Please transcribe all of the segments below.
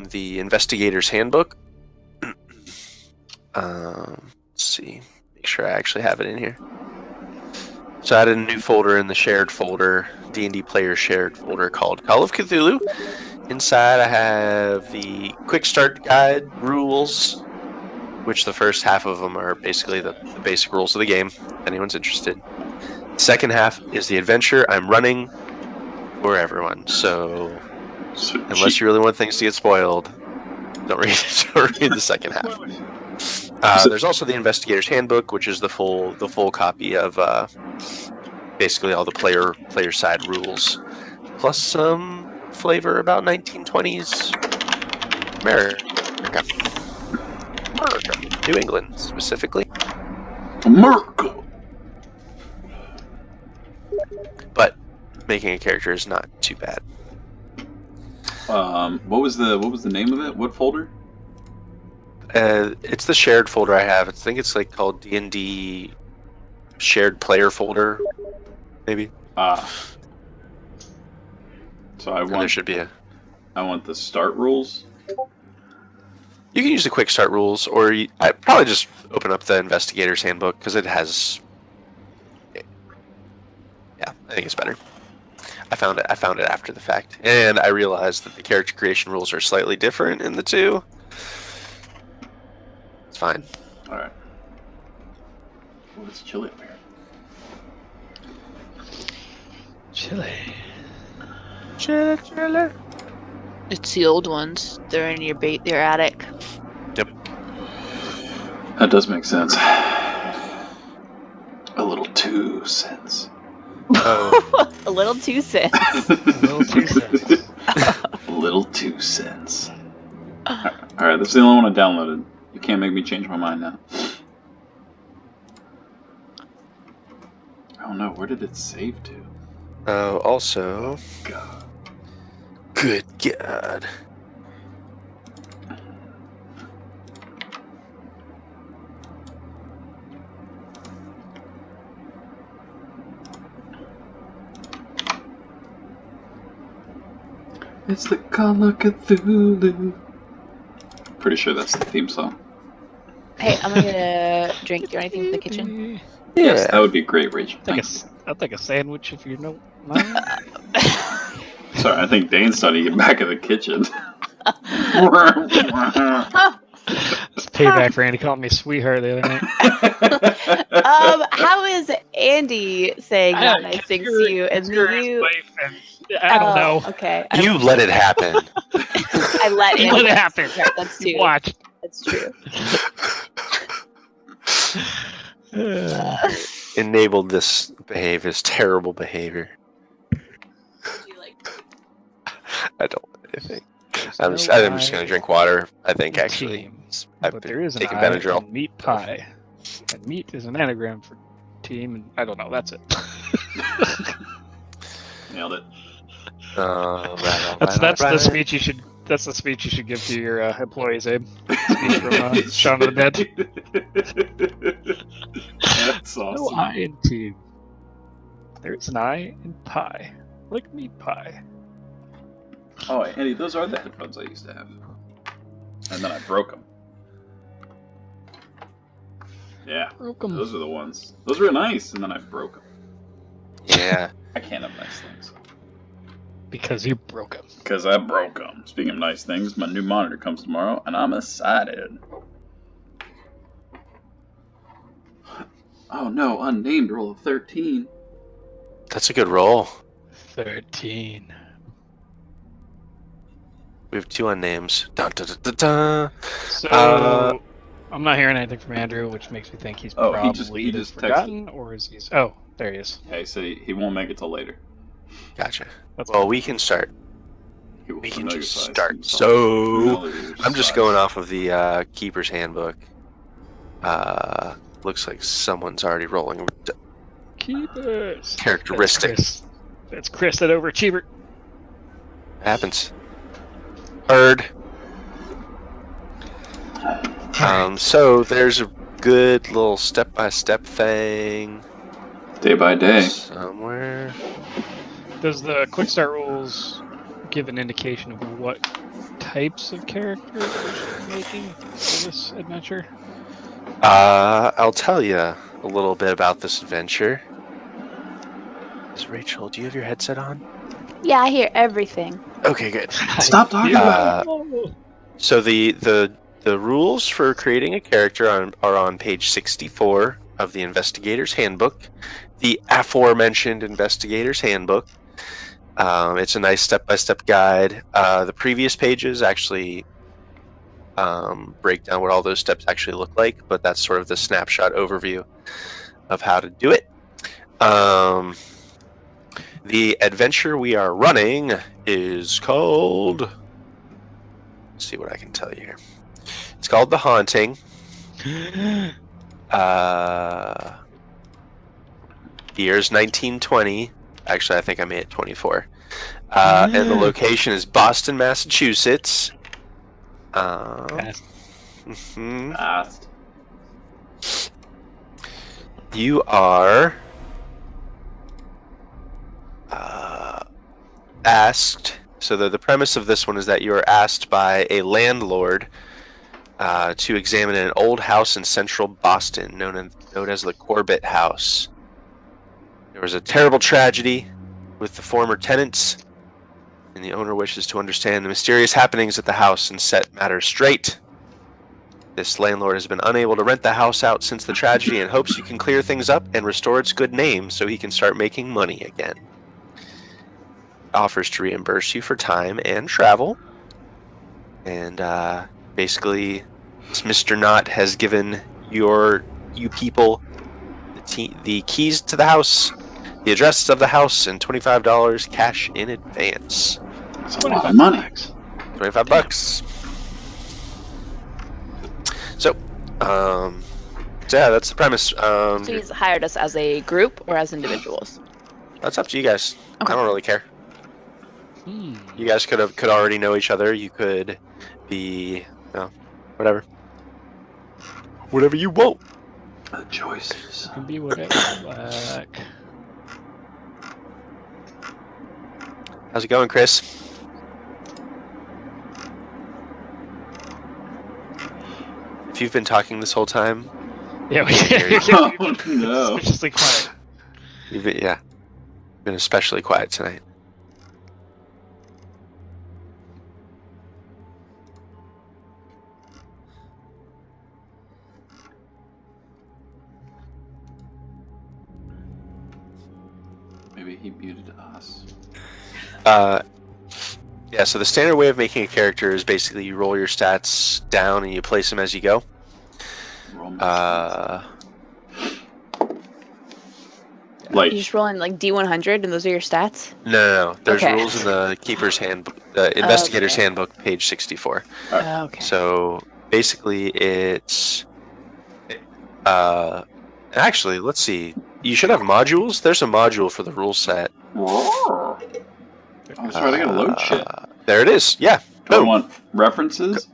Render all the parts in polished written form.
the Investigator's Handbook. Let's see. Make sure I actually have it in here. So I added a new folder in the shared folder, D&D player shared folder called Call of Cthulhu. Inside I have the quick start guide rules, which the first half of them are basically the basic rules of the game, if anyone's interested. The second half is the adventure I'm running for everyone. So unless you really want things to get spoiled, don't read the second half. There's also the Investigator's Handbook, which is the full copy of basically all the player side rules, plus some flavor about 1920s America, New England specifically. America. But making a character is not too bad. What was the name of it? What folder? It's the shared folder I have. I think it's like called D&D shared player folder, maybe. So there should be I want the start rules. You can use the quick start rules, or I'd probably just open up the Investigator's Handbook because it has. Yeah, I think it's better. I found it after the fact, and I realized that the character creation rules are slightly different in the two. It's fine. All right. Oh, it's chilly up here. Chilly. Chilly. It's the old ones. They're in your attic. Yep. That does make sense. A little 2 cents. Oh. A little 2 cents. A little 2 cents. A little 2 cents. Alright, that's the only one I downloaded. You can't make me change my mind now. Oh no, where did it save to? Oh, also. God. Good God. It's the Call of Cthulhu. Pretty sure that's the theme song. Hey, I'm gonna get a drink. Do you want anything from the kitchen? Yeah. Yes, that would be great, Rachel. I'll take a sandwich if you don't mind. Sorry, I think Dane's starting to get back in the kitchen. It's payback for Andy calling me sweetheart the other night. How is Andy saying not nice things to you? And you? I don't know. Okay. You let it happen. I let You Andy let it happen. Right, that's true. Watch. That's true. Enabled this terrible behavior. I don't want anything. I'm just going to drink water. I think actually. But there is an taking I Benadryl. in meat pie. And meat is an anagram for team, and I don't know. That's it. Nailed it. That's the speech you should. That's the speech you should give to your employees, Abe. Speech from Shaun of the Dead. That's awesome. No I in team. There is an I in pie, like meat pie. Oh, Andy, those are the headphones I used to have. And then I broke them. Yeah, Broke 'em. those are the ones. Those were nice, and then I broke them. Yeah. I can't have nice things. Because you broke them. Because I broke them. Speaking of nice things, my new monitor comes tomorrow, and I'm excited. Oh no, unnamed roll of 13. That's a good roll. 13. We have 2 unnames. Dun, dun, dun, dun, dun. So I'm not hearing anything from Andrew, which makes me think he's Oh, probably he either just texted. forgotten or is he's. Oh, there he is. Yeah, he said he won't make it till later. Gotcha. That's Well, we can start. He will We can just familiarize start. himself. So, Familiarize I'm just size. going off of the Keeper's Handbook. Looks like someone's already rolling. Keepers. Characteristics. That's Chris that overachiever. Happens. Heard. So there's a good little step-by-step thing Day by day. somewhere. Does the quick start rules give an indication of what types of characters we should be making for this adventure? I'll tell you a little bit about this adventure. Rachel, do you have your headset on? Yeah, I hear everything. Okay, good. Stop talking about it. So the rules for creating a character are on page 64 of the Investigator's Handbook, the aforementioned Investigator's Handbook. It's a nice step-by-step guide. The previous pages actually break down what all those steps actually look like, but that's sort of the snapshot overview of how to do it. The adventure we are running is called... Let's see what I can tell you here. It's called The Haunting. The year's 1920. Actually, I think I made it 24. And the location is Boston, Massachusetts. Fast. Fast. You are asked. So the premise of this one is that you are asked by a landlord to examine an old house in central Boston, known as the Corbitt House. There was a terrible tragedy with the former tenants, and the owner wishes to understand the mysterious happenings at the house and set matters straight. This landlord has been unable to rent the house out since the tragedy and hopes you can clear things up and restore its good name so he can start making money again. Offers to reimburse you for time and travel. And basically, Mr. Knott has given you people the keys to the house, the address of the house, and $25 cash in advance. That's a lot of money. $25. So, yeah, that's the premise. So he's hired us as a group or as individuals? That's up to you guys. Okay. I don't really care. You guys could already know each other. You could be, whatever you want. The choices. Can be whatever you like. How's it going, Chris? If you've been talking this whole time, Yeah, we Oh, no. suspiciously quiet. you've been especially quiet tonight. Maybe he muted us. Yeah, so the standard way of making a character is basically you roll your stats down and you place them as you go. Like, You just roll in like D100 and those are your stats? No. There's Okay. rules in the Keeper's Handbook, the Investigator's Okay. Handbook, page 64. Okay. So basically it's... actually, let's see. You should have modules. There's a module for the rule set. oh, that's right, I gotta load shit. There it is. Yeah. Do I Boom. want references?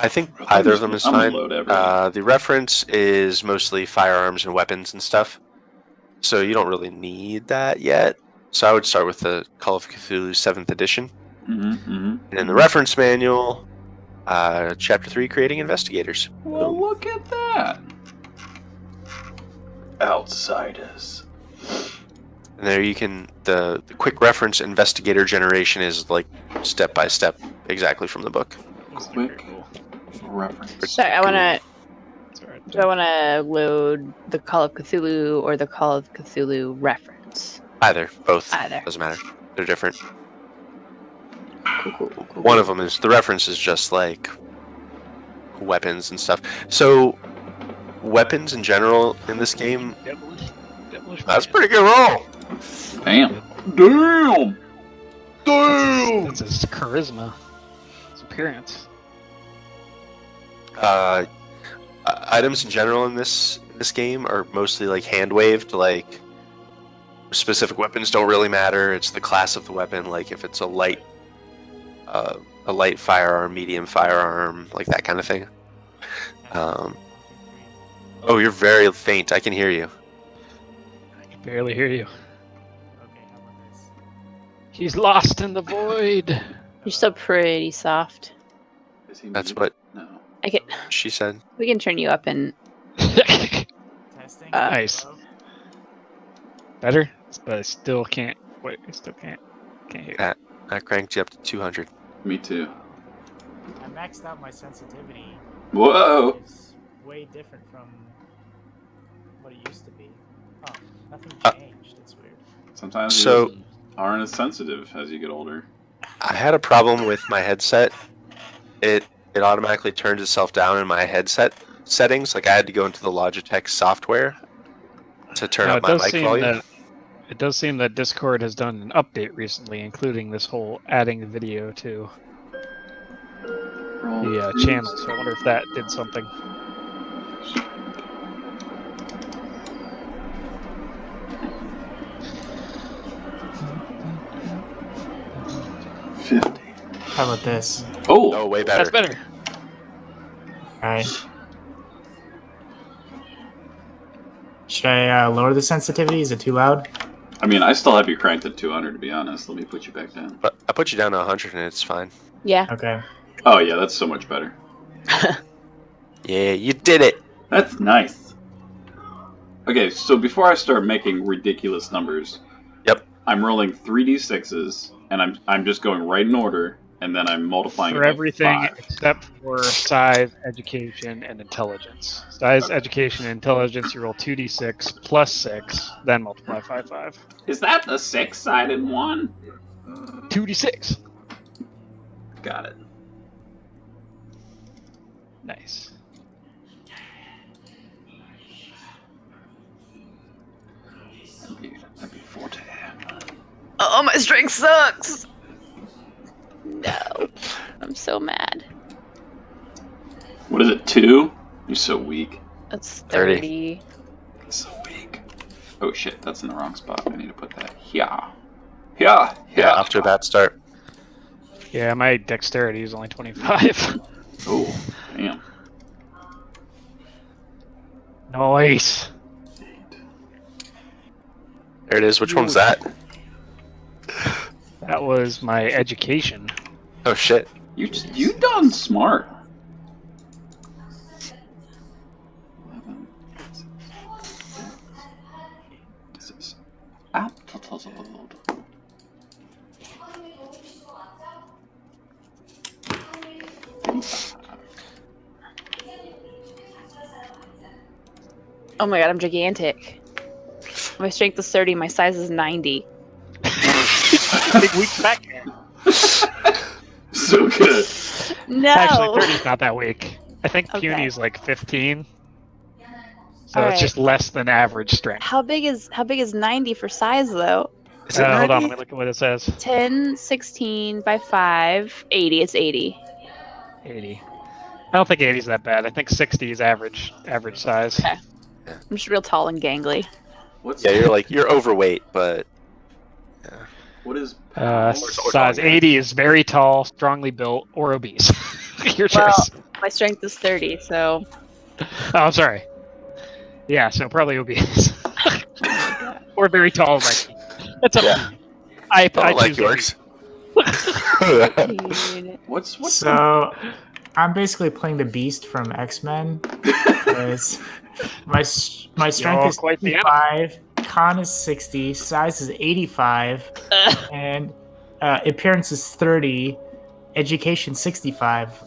I think either of them is I'm gonna fine. load everything. The reference is mostly firearms and weapons and stuff. So you don't really need that yet. So I would start with the Call of Cthulhu 7th edition. And in the reference manual, Chapter 3, Creating Investigators. Well, look at that. Outsiders. And there you can, the quick reference investigator generation is like step by step exactly from the book. Quick reference. Sorry, I wanna. It's alright. Do I want to load the Call of Cthulhu or the Call of Cthulhu reference? Either, both. Either. Doesn't matter. They're different. Cool. One of them is, the reference is just like weapons and stuff. So, weapons in general in this game, Devilish that's a pretty good roll. Damn. Damn. That's his charisma. His appearance. Items in general in this game are mostly like hand waved. Like specific weapons don't really matter. It's the class of the weapon. Like if it's a light firearm, medium firearm, like that kind of thing. Oh, you're very faint. I can hear you. I can barely hear you. He's lost in the void. You're still pretty soft. Is he That's muted? what No. she said. We can turn you up and Testing. Nice. Hello? Better, but I still can't. Wait, I still can't hear. I cranked you up to 200. Me too. I maxed out my sensitivity, Whoa! which is way different from what it used to be. Oh, nothing Uh, changed. It's weird. Sometimes you So just aren't as sensitive as you get older. I had a problem with my headset. It automatically turns itself down in my headset settings. Like I had to go into the Logitech software to turn Now, up my mic volume. It does seem that Discord has done an update recently, including this whole adding the video to the channel. So I wonder if that did something. How about this? Oh! Way better. That's better. Alright. Should I lower the sensitivity? Is it too loud? I mean, I still have you cranked at 200, to be honest. Let me put you back down. But I put you down to 100 and it's fine. yeah. Okay. Oh, yeah, that's so much better. Yeah, you did it. That's nice. Okay, so before I start making ridiculous numbers, Yep. I'm rolling 3d6s, and I'm just going right in order, and then I'm multiplying For it by everything 5. except for size, education, and intelligence. Size, education, and intelligence, you roll 2d6 plus 6, then multiply 5. Is that the 6-sided one? 2d6. Got it. Nice. That'd be 40. Oh, my strength sucks. No, I'm so mad. What is it, 2? You're so weak. That's 30. 30. So weak. Oh shit, that's in the wrong spot. I need to put that here. Here. Yeah, off to a bad start. Yeah, my dexterity is only 25. Oh, damn. Nice. There it is. Which one's that? That was my education. Oh shit. You done smart. 11. This is absolute. Oh my god, I'm gigantic. My strength is 30, my size is 90. Big weak fat man. So good. No! Actually, 30's not that weak. I think Okay. puny is like 15. So Alright. it's just less than average strength. How big is 90 for size though? Is it Hold on, 90? let me look at what it says. 10, 16 by 5, 80. It's 80. 80. I don't think 80 is that bad. I think 60 is average size. Okay. I'm just real tall and gangly. What's Yeah, you're overweight, but what is Size 80 is very tall, strongly built, or obese. Your Well, choice. my strength is 30, so Oh, I'm sorry. Yeah, so probably obese. Or very tall, like that's up to you. I like choose yours. dude. what's So, I'm basically playing the Beast from X-Men because my strength is quite the 55, con is 60, size is 85, and appearance is 30, education 65.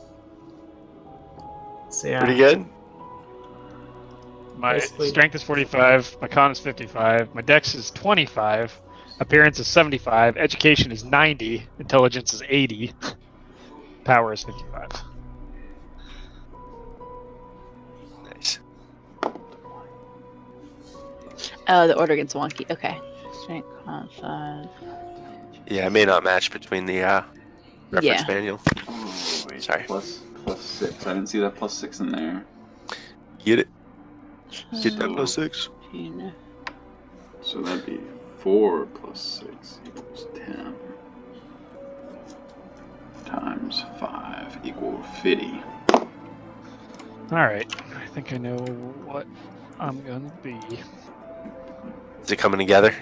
So yeah, Pretty good. My Basically. strength is 45, my con is 55, my dex is 25, appearance is 75, education is 90, intelligence is 80, power is 55. Nice. Oh, the order gets wonky. Okay. Strength, con, 5. Yeah, it may not match between the reference Yeah. manual. Oh, wait, Sorry. plus 6. I didn't see that plus 6 in there. Get it? Get that plus 6. So that'd be 4 plus 6 equals 10. Times 5 equals 50. Alright, I think I know what I'm gonna be. Is it coming together?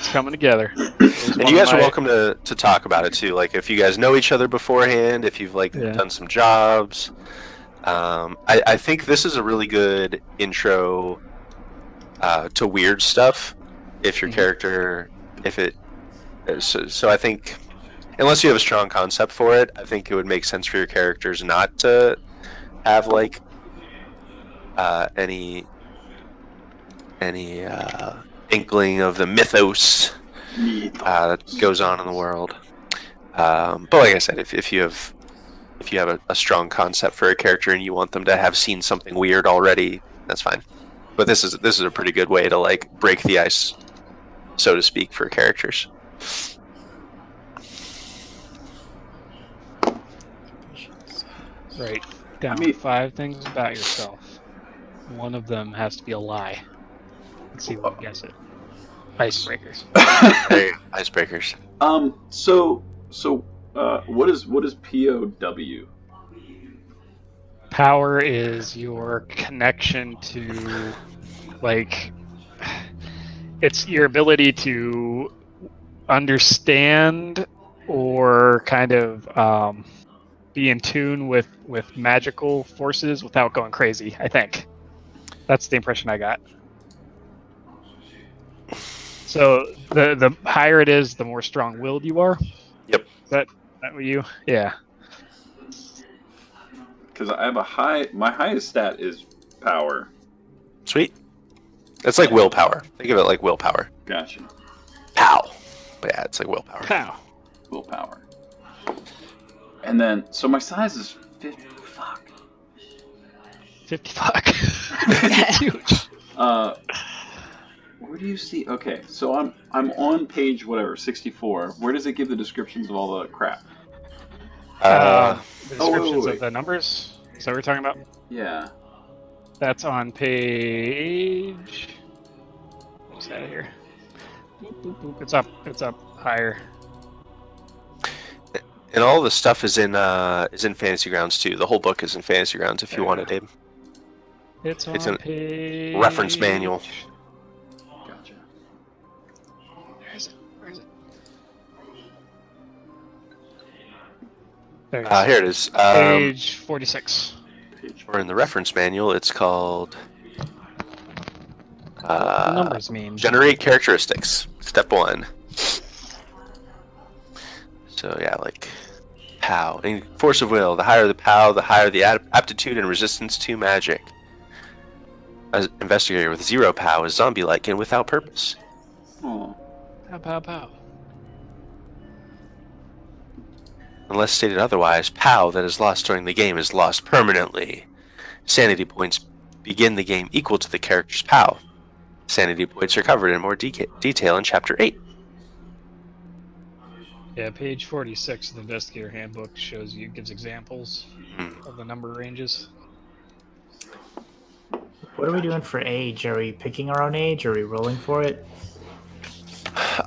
It's coming together. And you guys are welcome to talk about it too. Like if you guys know each other beforehand, if you've done some jobs. I think this is a really good intro to weird stuff. If your character, so I think unless you have a strong concept for it, I think it would make sense for your characters not to have any inkling of the mythos that goes on in the world. But like I said, if you have a strong concept for a character and you want them to have seen something weird already, that's fine. But this is a pretty good way to break the ice, so to speak, for characters. Right. Down to 5 things about yourself. One of them has to be a lie. Let's see if we can guess it. Icebreakers. There you go. Icebreakers. What is POW? Power is your connection to, it's your ability to understand or kind of be in tune with magical forces without going crazy, I think. That's the impression I got. So the higher it is, the more strong-willed you are? Yep. Is that what you? Yeah. Because I have my highest stat is power. Sweet. It's like willpower. Think of it like willpower. Gotcha. Pow. But yeah, it's like willpower. Pow. Willpower. And then, so my size is 50. Fuck. 50 fuck. It's huge. Where do you see? Okay, so I'm on page 64. Where does it give the descriptions of all the crap? The descriptions wait. of the numbers? Is that what we're talking about? Yeah. That's on page. What's that here? Boop, boop, boop. It's up higher. And all the stuff is in Fantasy Grounds too. The whole book is in Fantasy Grounds if you want it, Abe. It's on a page. reference manual. Gotcha. Where is it? There it is. Here it is. Page 46. Or in the reference manual, it's called What the numbers mean? Generate Characteristics. Step 1. So yeah, POW. And force of will. The higher the POW, the higher the aptitude and resistance to magic. As investigator with 0 POW is zombie-like and without purpose. Oh. Pow. Unless stated otherwise, POW that is lost during the game is lost permanently. Sanity points begin the game equal to the character's POW. Sanity points are covered in more detail in Chapter 8. Yeah, page 46 of the Investigator Handbook gives examples of the number ranges. What are we doing for age? Are we picking our own age? Are we rolling for it?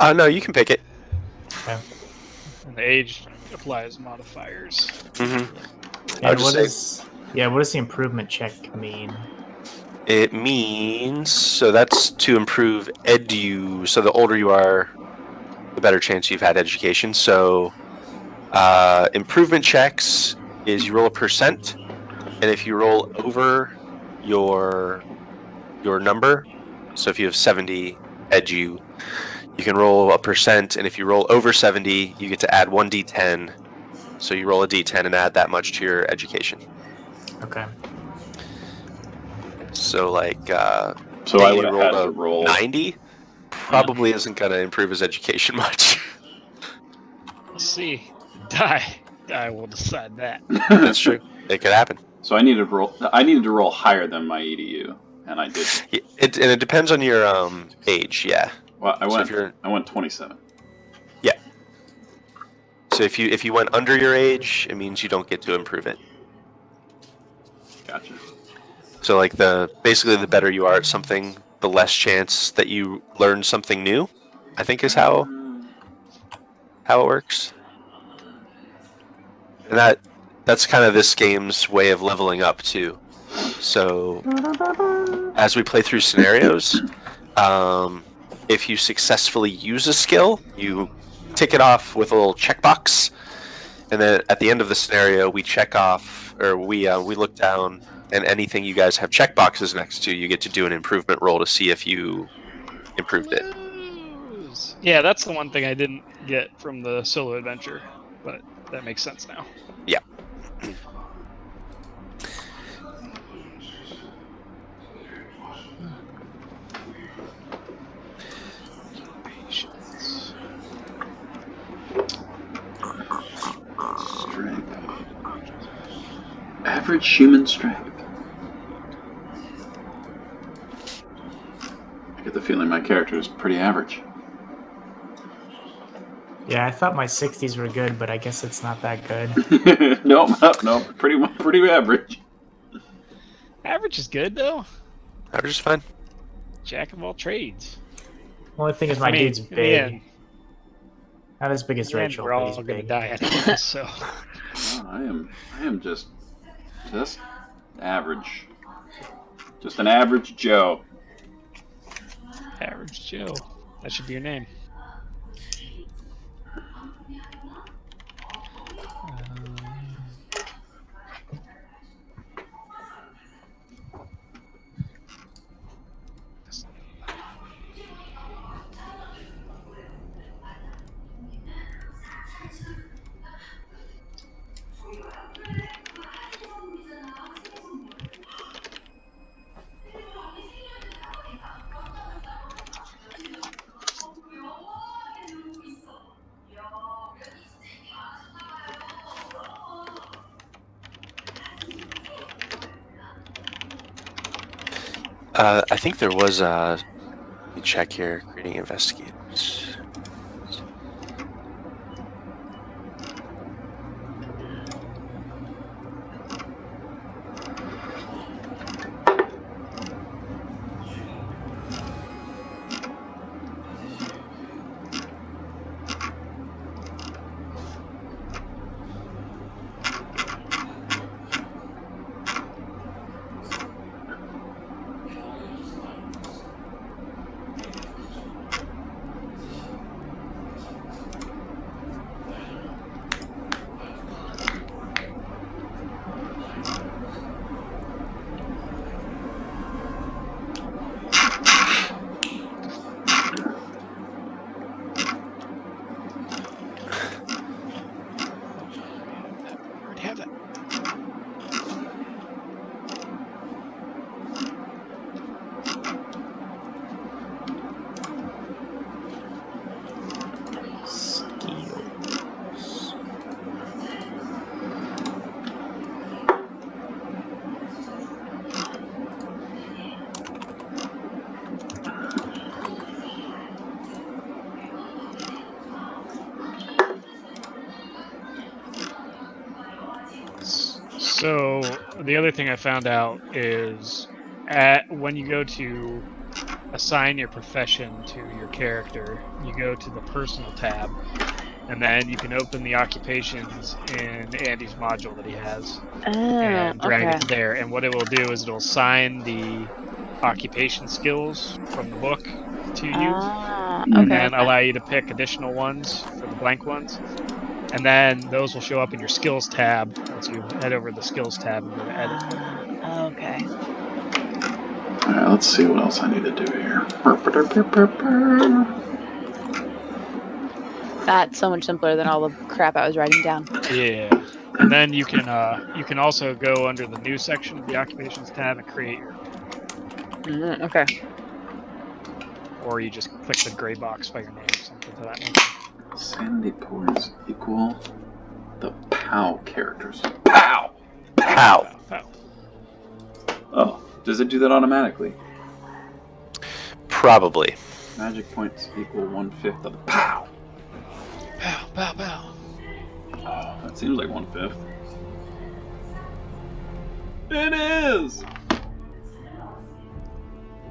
No, you can pick it. Okay. And the age applies modifiers. Mm-hmm. And what does the improvement check mean? It means, so that's to improve edu. So the older you are, the better chance you've had education. So improvement checks is you roll a %, and if you roll over your number, so if you have 70 edu, you can roll a %, and if you roll over 70, you get to add 1d10. So you roll a d10 and add that much to your education. Okay. So So I would you have had rolled to roll 90. Probably isn't going to improve his education much. Let's see. Die will decide that. That's true. It could happen. So I needed to roll higher than my EDU, and I did. It depends on your age. Yeah. Well, I So went 27. Yeah. So if you went under your age, it means you don't get to improve it. Gotcha. So basically the better you are at something, the less chance that you learn something new, I think is how it works. And that's kind of this game's way of leveling up too. So as we play through scenarios, if you successfully use a skill, you tick it off with a little checkbox, and then at the end of the scenario, we check off, or we look down, and anything you guys have checkboxes next to, you get to do an improvement roll to see if you improved it. Clues. Yeah, that's the one thing I didn't get from the solo adventure, but that makes sense now. Yeah. Occupations. Strength. Average human strength. I get the feeling my character is pretty average. Yeah, I thought my 60s were good, but I guess it's not that good. No, pretty average. Average is good though. Average is fine. Jack of all trades. Only thing is my dude's in the big. end- Not as big as in the end, Rachel, we're but all he's gonna big. die anyway, so Oh, I am just average. Just an average Joe. average Joe. That should be your name. I think there was a. Let me check here. Creating investigators. Already have that. Skills. So the other thing I found out is when you go to assign your profession to your character, you go to the personal tab, and then you can open the occupations in Andy's module that he has and drag okay. it there. And what it will do is it'll assign the occupation skills from the book to you, and Okay. then allow you to pick additional ones for the blank ones. And then those will show up in your skills tab once you head over to the skills tab and go to edit. Okay. Alright, let's see what else I need to do here. That's so much simpler than all the crap I was writing down. Yeah. And then you can also go under the new section of the occupations tab and create your own. Okay. Or you just click the gray box by your name or something to that nature. Sanity points equal the POW characters. POW! How? Pow. Oh, does it do that automatically? Probably. Magic points equal 1/5 of the POW. Pow, pow, pow. Oh, that seems like 1/5. It is!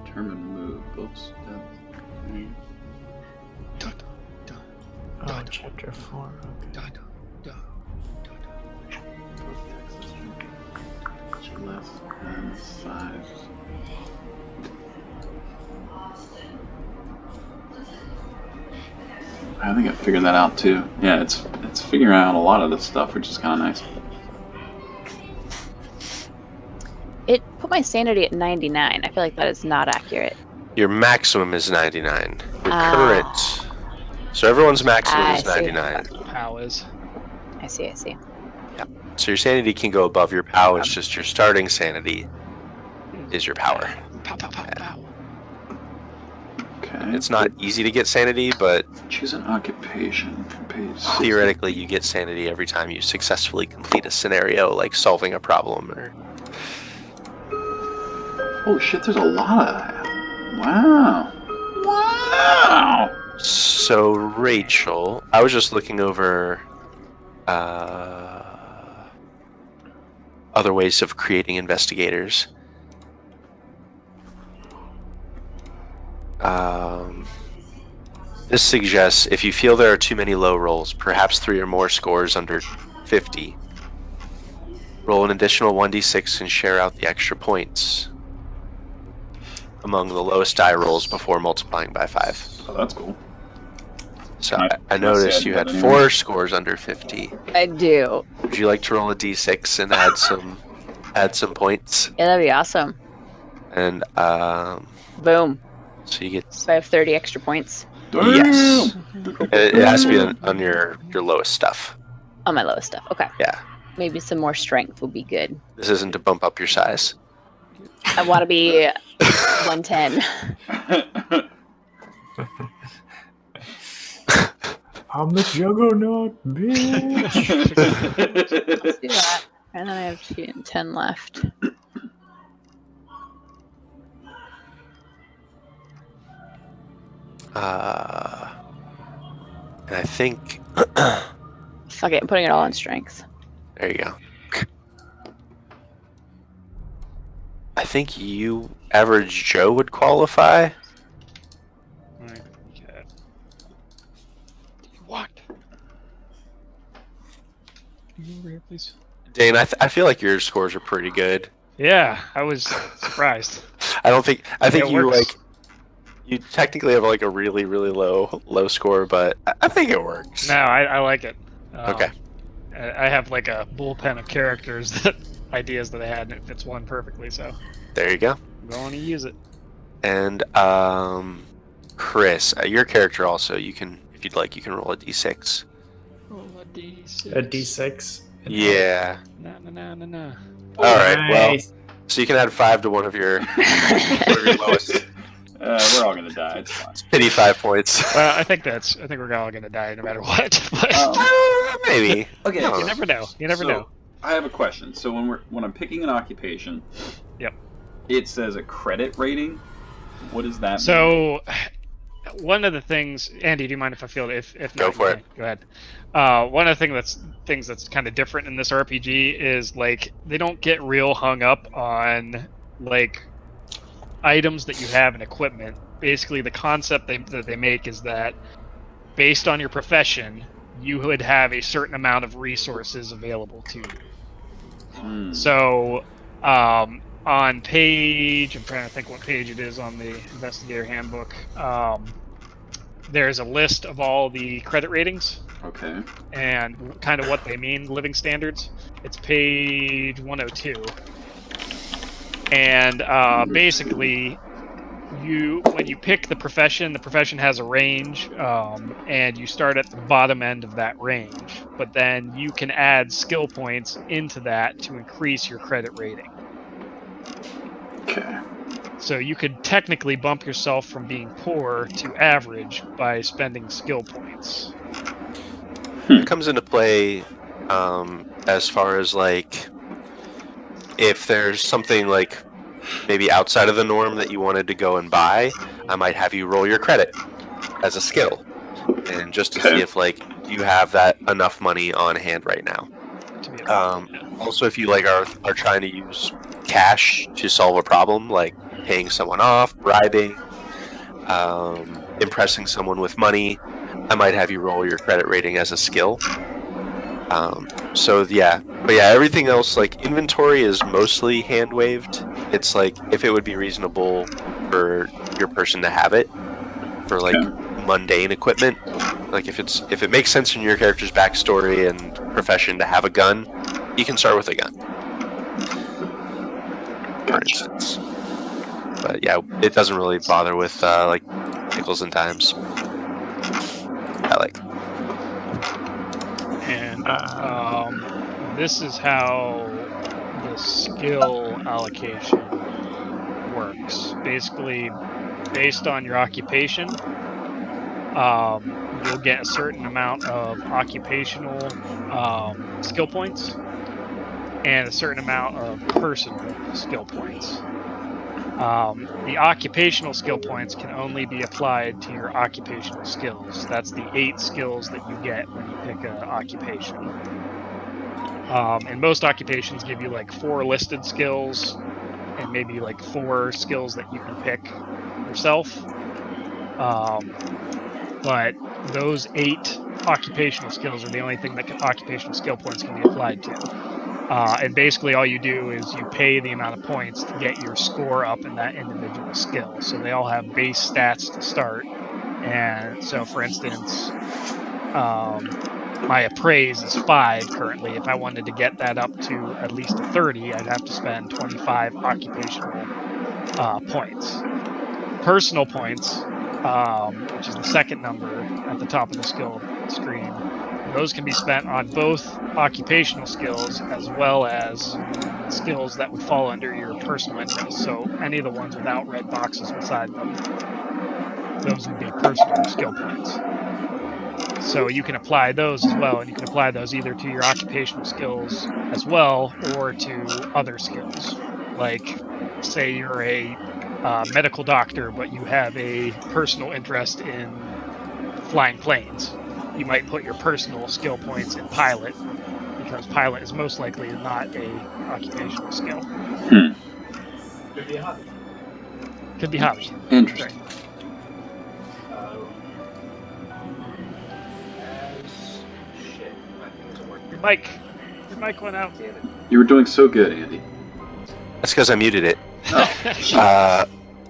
Determine move. Oops. Oh, chapter 4. Okay. Less than 5. I think I figured that out too. Yeah, it's figuring out a lot of this stuff, which is kind of nice. It put my sanity at 99. I feel like that is not accurate. Your maximum is 99. Your Ah. current. So everyone's maximum I is see. 99. POW is. I see. So your sanity can go above your POW. It's just your starting sanity is your power. Pow, pow, pow, pow. Okay. It's not easy to get sanity, but Choose an occupation from page 60. theoretically you get sanity every time you successfully complete a scenario, like solving a problem. Or Oh shit, there's a lot of that. Wow. Wow. So Rachel, I was just looking over other ways of creating investigators. This suggests if you feel there are too many low rolls, perhaps 3 or more scores under 50, roll an additional 1d6 and share out the extra points among the lowest die rolls before multiplying by 5. Oh, that's cool. So Can I I noticed say you I had do that 4 scores under 50. I do. Would you like to roll a d6 and add some points? Yeah, that'd be awesome. And Boom. so you get So I have 30 extra points yes. It has to be on your lowest stuff. on my lowest stuff. Okay. Yeah. Maybe some more strength will be good. This isn't to bump up your size. I want to be 110. I'm the juggernaut, bitch. Let's do that. And then I have 10 left. And I think Fuck it, I'm putting it all on strength. there you go. I think you, average Joe, would qualify. Okay. What? Can you over here, please? Dane, I feel like your scores are pretty good. Yeah, I was surprised. I think It you works. like you technically have like a really low score, but I think it works. No, I like it. Okay. I have like a bullpen of characters that ideas that I had, and it fits one perfectly. So There you go. I'm going to use it. And Chris, your character also, you can, if you'd like, you can roll a d6. Roll a d6. A D6. Yeah. No. All right. Well, Nice. so you can add 5 to one of your lowest. We're all gonna die. It's fine. Pity 5 points. Well, I think we're all gonna die no matter what. But Maybe. Okay. No. you never know. You never So, know. I have a question. So when I'm picking an occupation, Yep. it says a credit rating. What does that mean? So, one of the things, Andy, do you mind if I field it? If Go not, for you can. Go ahead. One of the things that's kind of different in this RPG is like they don't get real hung up on like items that you have and equipment. Basically, the concept that they make is that based on your profession, you would have a certain amount of resources available to you. So, on page, I'm trying to think what page it is on the Investigator Handbook. There's a list of all the credit ratings Okay. and kind of what they mean, living standards. It's page 102. And basically, when you pick the profession has a range, and you start at the bottom end of that range. But then you can add skill points into that to increase your credit rating. Okay. So you could technically bump yourself from being poor to average by spending skill points. It comes into play as far as like if there's something like maybe outside of the norm that you wanted to go and buy, I might have you roll your credit as a skill, and just to see if like you have that enough money on hand right now. To be able Also, if you like are trying to use cash to solve a problem, like paying someone off, bribing, impressing someone with money, I might have you roll your credit rating as a skill. But yeah, everything else, like inventory is mostly hand waved. It's like if it would be reasonable for your person to have it for like mundane equipment. Like if it makes sense in your character's backstory and profession to have a gun, you can start with a gun. For Gotcha. instance. But yeah, it doesn't really bother with like nickels and dimes. I like. And this is how the skill allocation works. Basically, based on your occupation, you'll get a certain amount of occupational skill points and a certain amount of personal skill points. The occupational skill points can only be applied to your occupational skills. That's the 8 skills that you get when you pick an occupation. And most occupations give you like 4 listed skills and maybe like 4 skills that you can pick yourself. But those 8 occupational skills are the only thing that occupational skill points can be applied to. And basically all you do is you pay the amount of points to get your score up in that individual skill. So they all have base stats to start. And so for instance, my appraise is 5 currently. If I wanted to get that up to at least a 30, I'd have to spend 25 occupational points. Personal points, which is the second number at the top of the skill screen, those can be spent on both occupational skills as well as skills that would fall under your personal interests. So any of the ones without red boxes beside them, those would be personal skill points. So you can apply those as well, and you can apply those either to your occupational skills as well or to other skills. Like, say you're a medical doctor, but you have a personal interest in flying planes. You might put your personal skill points in pilot because pilot is most likely not a occupational skill. Could be a hobby. Could be hobby. Interesting. Shit, my thing isn't working. Your mic went out. Damn it. You were doing so good, Andy. That's because I muted it. Oh,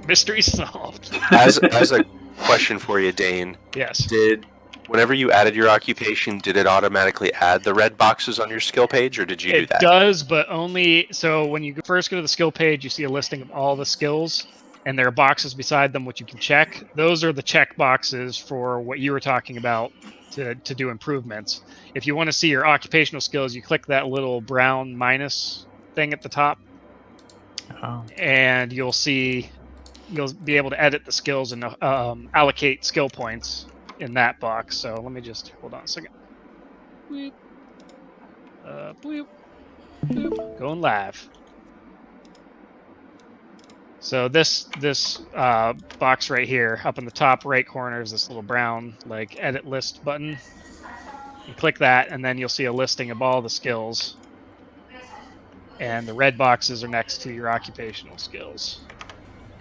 Mystery solved. As a question for you, Dane, Yes. whenever you added your occupation, did it automatically add the red boxes on your skill page, or did you do It that? does, but only so when you first go to the skill page, you see a listing of all the skills, and there are boxes beside them which you can check. Those are the check boxes for what you were talking about to do improvements. If you want to see your occupational skills, you click that little brown minus thing at the top, Oh. and you'll be able to edit the skills and allocate skill points in that box. So let me just hold on a second. Bleep. Bloop. Bloop. Going live. So this box right here, up in the top right corner, is this little brown like edit list button. You click that, and then you'll see a listing of all the skills. And the red boxes are next to your occupational skills.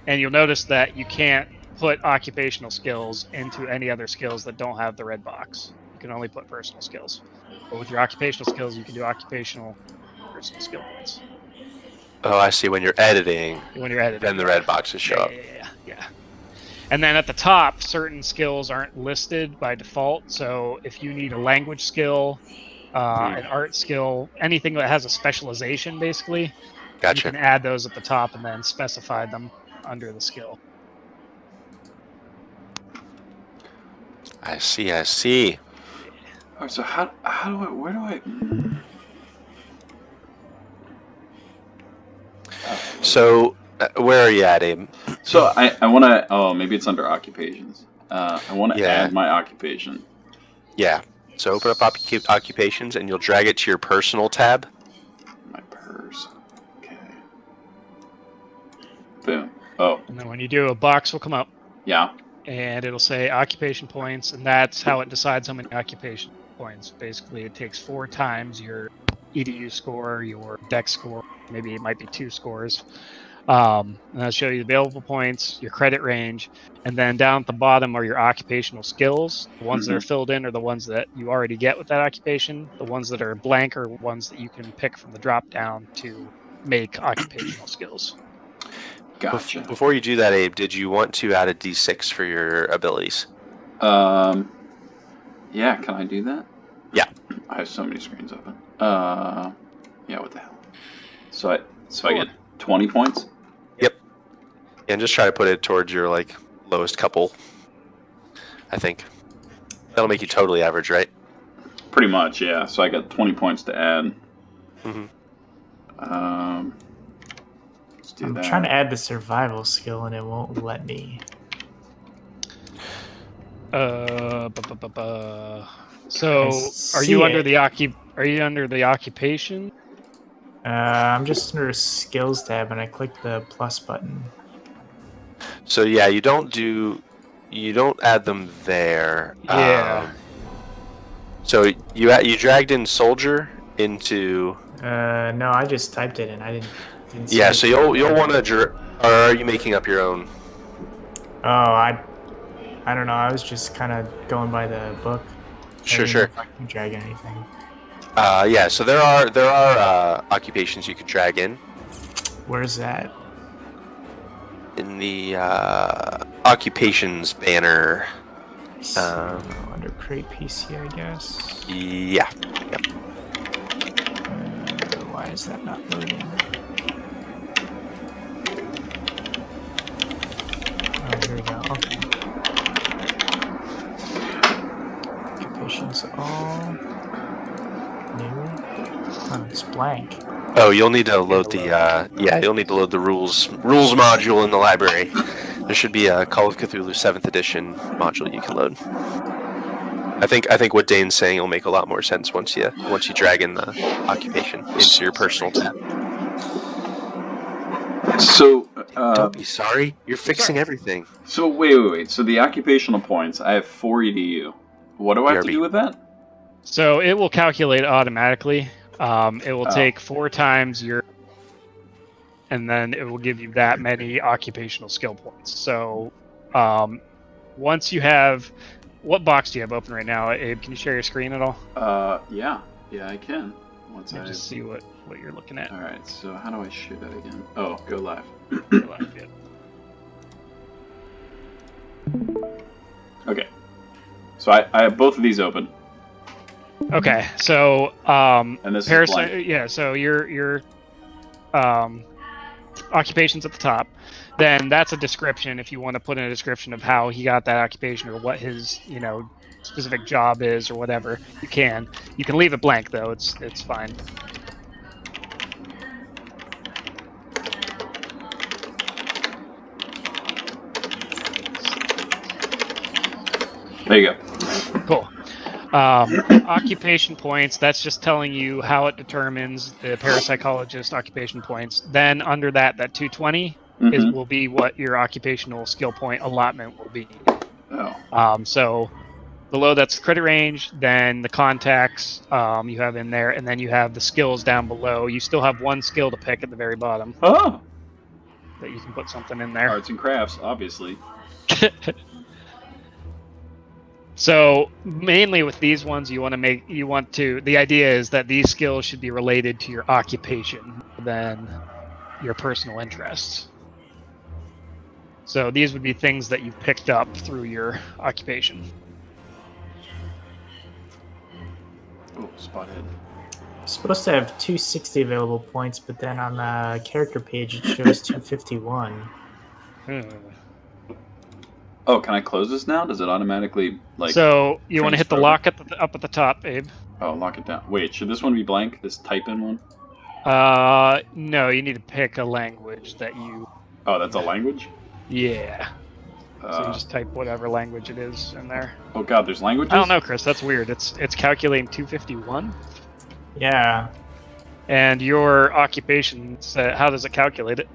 And you'll notice that you can't put occupational skills into any other skills that don't have the red box. You can only put personal skills. But with your occupational skills, you can do occupational personal skill points. Oh, I see. When you're editing, When you're editing, then the red boxes show up. Yeah. And then at the top, certain skills aren't listed by default. So if you need a language skill, an art skill, anything that has a specialization, basically, Gotcha. you can add those at the top and then specify them under the skill. I see. All right, so where do I? So, where are you at, Abe? So I want to. Oh, maybe it's under occupations. I want to Yeah. add my occupation. Yeah. So open up occupations, and you'll drag it to your personal tab. My purse. Okay. Boom. Oh, And then when you do, a box will come up yeah. and it'll say occupation points, and that's how it decides how many occupation points. Basically, it takes 4 times your EDU score, your dex score, maybe it might be 2 scores. And that'll show you the available points, your credit range, and then down at the bottom are your occupational skills. The ones that are filled in are the ones that you already get with that occupation. The ones that are blank are ones that you can pick from the drop down to make occupational skills. Gotcha. Before you do that, Abe, did you want to add a D6 for your abilities? Yeah, can I do that? Yeah. I have so many screens open. Yeah, what the hell? So I get 20 points? Yep. Yeah, and just try to put it towards your like lowest couple. I think that'll make you totally average, right? Pretty much, yeah. So I got 20 points to add. Mm-hmm. Let's do I'm that. trying to add the survival skill and it won't let me. So, are you under the occupation? I'm just under skills tab and I click the plus button. So yeah, you don't add them there. Yeah. So you dragged in soldier into. No, I just typed it in. I didn't Yeah, see so it. you'll want to. Or are you making up your own? Oh, I don't know. I was just kind of going by the book. Sure, I didn't know if I can drag anything. Yeah, so there are occupations you could drag in Where's that? in the occupations banner. Under create PC, I guess. Yeah. Yep. Why is that not loading? Oh, here we go. Okay. Occupations all new. Oh, it's blank. Oh, you'll need to load the you'll need to load the rules module in the library. There should be a Call of Cthulhu 7th edition module you can load. I think what Dane's saying will make a lot more sense once you drag in the occupation into your personal tab. So Don't be sorry. You're fixing everything. So wait. So the occupational points, I have 4 EDU. What do I have to BRB. do with that? So it will calculate automatically. It will take 4 times your, and then it will give you that many occupational skill points. So once you have, what box do you have open right now, Abe? Can you share your screen at all? Yeah, I can. Once I just see what you're looking at. All right. So how do I shoot that again? Oh, go live. Go live, yeah. Okay. So I have both of these open. Okay, so And this is blank. yeah, so your occupation's at the top. Then that's a description if you want to put in a description of how he got that occupation or what his, specific job is or whatever. You can leave it blank though. It's fine. There you go. Cool. Occupation points, that's just telling you how it determines the parapsychologist occupation points. Then under that 220 will be what your occupational skill point allotment will be. Oh. So below that's credit range, then the contacts you have in there, and then you have the skills down below. You still have 1 skill to pick at the very bottom. Oh. That you can put something in there. Arts and crafts, obviously. So mainly with these ones, the idea is that these skills should be related to your occupation more than your personal interests. So these would be things that you've picked up through your occupation. Oh, spothead. I'm supposed to have 260 available points, but then on the character page it shows 251. Oh, can I close this now? Does it automatically So you want to hit the lock up at the top, Abe? Oh, lock it down. Wait, should this one be blank? This type in one? No, you need to pick a language that you. Oh, that's a language? Yeah. So you just type whatever language it is in there. Oh God, there's languages? I don't know, Chris. That's weird. It's calculating 251. Yeah. And your occupation, how does it calculate it?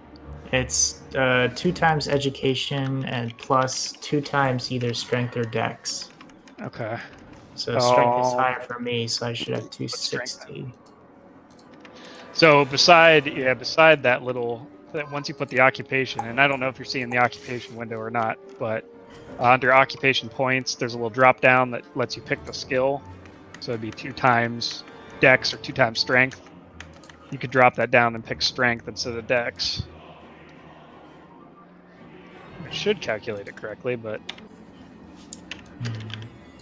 It's 2 times education and plus 2 times either strength or dex. Okay. So strength is higher for me, so I should have 260. So beside that little, once you put the occupation, and I don't know if you're seeing the occupation window or not, but under occupation points, there's a little drop down that lets you pick the skill. So it'd be 2 times dex or 2 times strength. You could drop that down and pick strength instead of dex. It should calculate it correctly, but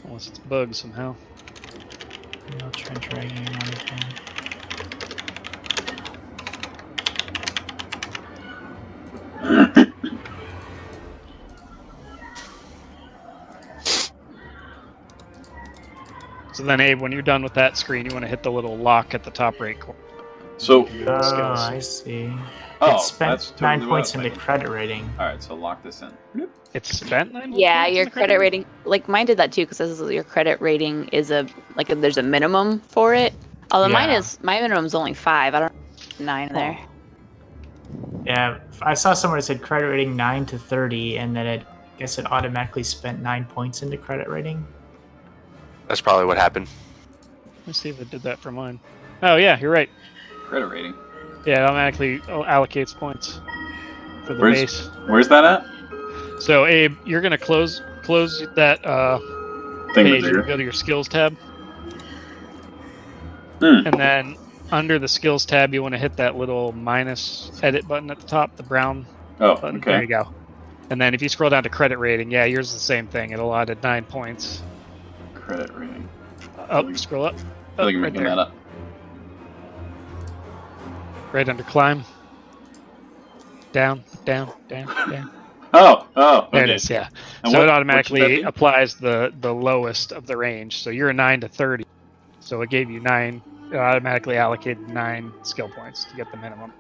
Unless it's bugged somehow. I'll try dragging him on again. So then, Abe, when you're done with that screen, you want to hit the little lock at the top right corner. So, Oh, skills. I see. oh, It spent that's totally 9 what I points was into thinking. credit rating. All right, so lock this in. Bloop. It's spent 9 Yeah, points in your the credit rating, like mine did that too, because this is your credit rating is there's a minimum for it. Although my minimum's only 5. I don't know 9 in there. Yeah, I saw somewhere that said credit rating 9 to 30, and then I guess it automatically spent 9 points into credit rating. That's probably what happened. Let's see if it did that for mine. Oh yeah, you're right. Credit rating. Yeah, it automatically allocates points for the base. Where's that at? So Abe, you're gonna close that page and go to your skills tab. And then under the skills tab, you want to hit that little minus edit button at the top, the brown button. Okay. There you go. And then if you scroll down to credit rating, yeah, yours is the same thing. It'll add 9 points. Credit rating. Scroll up. I think you're right making there. that up. Right under climb. Down. Oh, okay. There it is, yeah. And so what it should automatically that be? applies the lowest of the range. So you're a 9 to 30. So it gave you 9. It automatically allocated 9 skill points to get the minimum.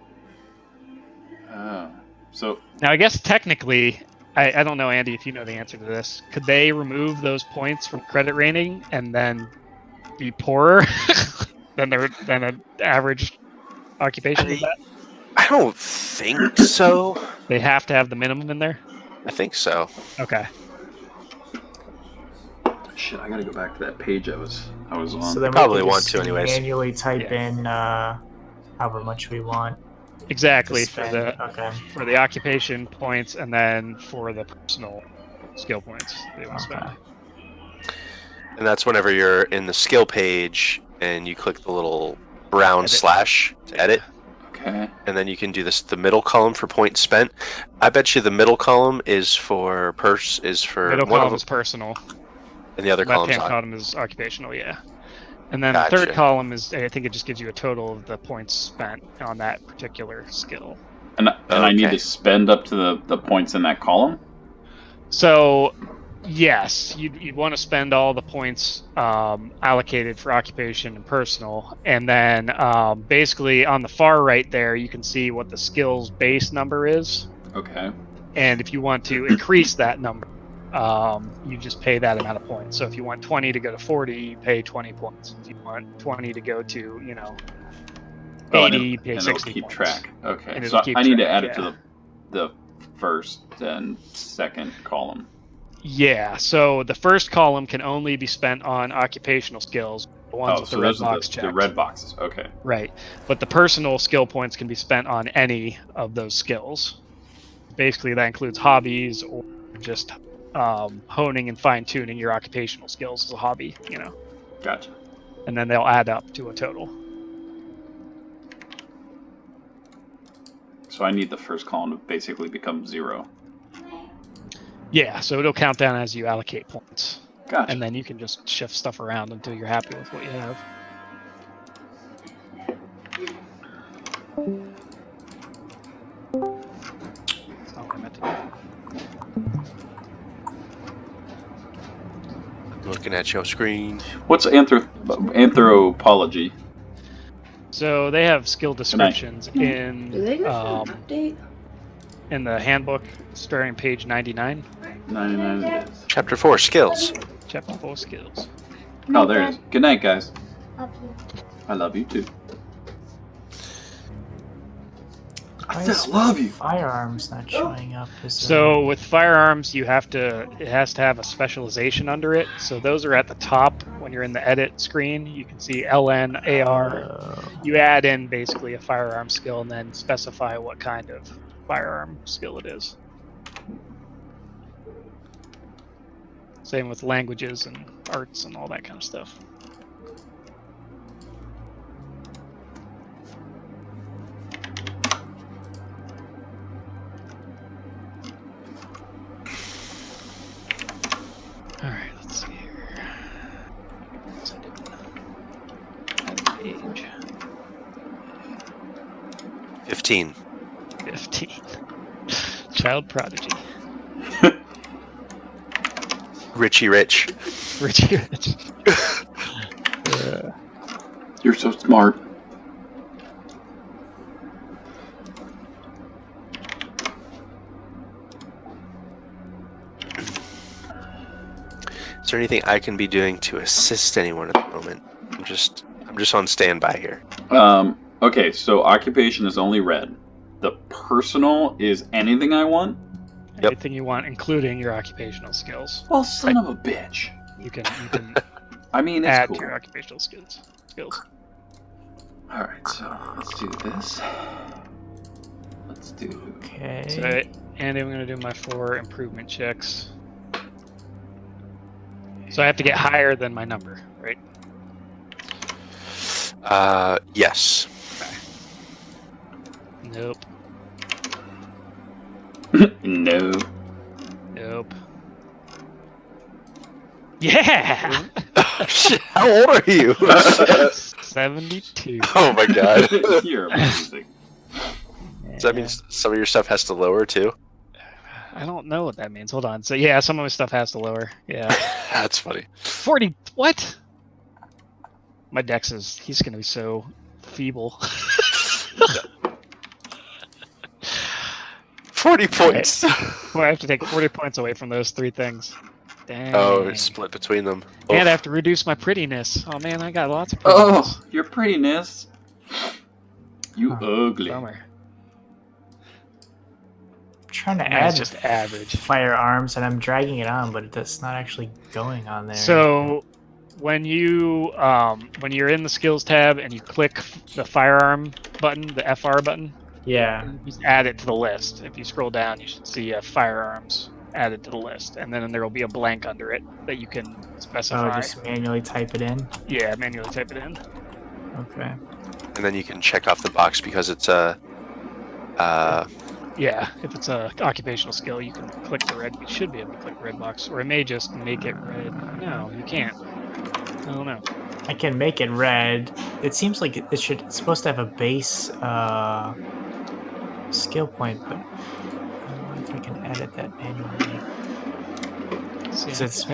Oh, so now I guess technically, I don't know, Andy, if you know the answer to this. Could they remove those points from credit rating and then be poorer than an average occupation with that? I don't think so. They have to have the minimum in there? I think so. Okay. shit, I gotta go back to that page I was on. So then Probably we can want just to anyways. manually type in however much we want. Exactly, to for spend. for the occupation points, and then for the personal skill points they want to spend. And that's whenever you're in the skill page and you click the little brown Edit. slash to edit. Okay. And then you can do the middle column for points spent. I bet you the middle column is for Middle one column of is personal. and the other Left-hand column's column is occupational, yeah. And then Gotcha. the third column is, I think it just gives you a total of the points spent on that particular skill. And I need to spend up to the points in that column? So, yes, you'd want to spend all the points allocated for occupation and personal. And then basically on the far right there, you can see what the skills base number is. Okay. And if you want to increase that number, you just pay that amount of points. So if you want 20 to go to 40, you pay 20 points. If you want 20 to go to, 80, you pay 60 keep points. track. Okay. And So it'll keep I need to track, add it to the first and second column. Yeah, so the first column can only be spent on occupational skills, the ones with the red box checked. The red boxes, okay. Right, but the personal skill points can be spent on any of those skills. Basically, that includes hobbies or just honing and fine-tuning your occupational skills as a hobby, Gotcha. And then they'll add up to a total. So I need the first column to basically become 0. Yeah, so it'll count down as you allocate points. Gotcha. And then you can just shift stuff around until you're happy with what you have. That's not what I meant to do. Looking at your screen. What's anthropology? So they have skill descriptions in Do they go for an update? in the handbook starting page 99. 99 it is. Chapter 4, skills. Chapter 4 skills. Oh, there it is. Good night, guys. Love you. I love you too. Why I said is I love you. Firearms not showing up. So with firearms, it has to have a specialization under it. So those are at the top when you're in the edit screen. You can see LN, AR. You add in basically a firearm skill and then specify what kind of firearm skill it is. Same with languages and arts and all that kind of stuff. Alright, let's 15. 15. Child prodigy. Richie Rich. Richie Rich. You're so smart. Is there anything I can be doing to assist anyone at the moment? I'm just on standby here. Okay, so occupation is only red. The personal is anything I want? Yep. Anything you want, including your occupational skills. Well, son of a bitch. You can I mean, it's add cool. to your occupational skills. Alright, so let's do this. Let's do... Okay. So, and I'm going to do my 4 improvement checks. So I have to get higher than my number, right? Yes. Nope. No. Nope. Yeah! How old are you? 72. Oh my god. You're amazing. Does that mean some of your stuff has to lower too? I don't know what that means. Hold on. So yeah, some of my stuff has to lower. Yeah. That's funny. 40. What? My dex he's going to be so feeble. 40 points. Well, I have to take 40 points away from those 3 things. Dang. Oh, it's split between them. And I have to reduce my prettiness. Oh man, I got lots of prettiness. Oh, your prettiness. You ugly. Bummer. Trying to Mine's add just average. firearms, and I'm dragging it on, but it's not actually going on there. So when you're in the skills tab and you click the firearm button, the FR button, yeah. just add it to the list. If you scroll down, you should see firearms added to the list, and then there will be a blank under it that you can specify. Oh, just manually type it in. Yeah, manually type it in. Okay. And then you can check off the box because it's a. Yeah, if it's a occupational skill, you can click the red. You should be able to click the red box, or it may just make it red. No, you can't. I don't know. I can make it red. It seems like it's supposed to have a base skill point, but I don't know if I can edit that manually. See, It's I it's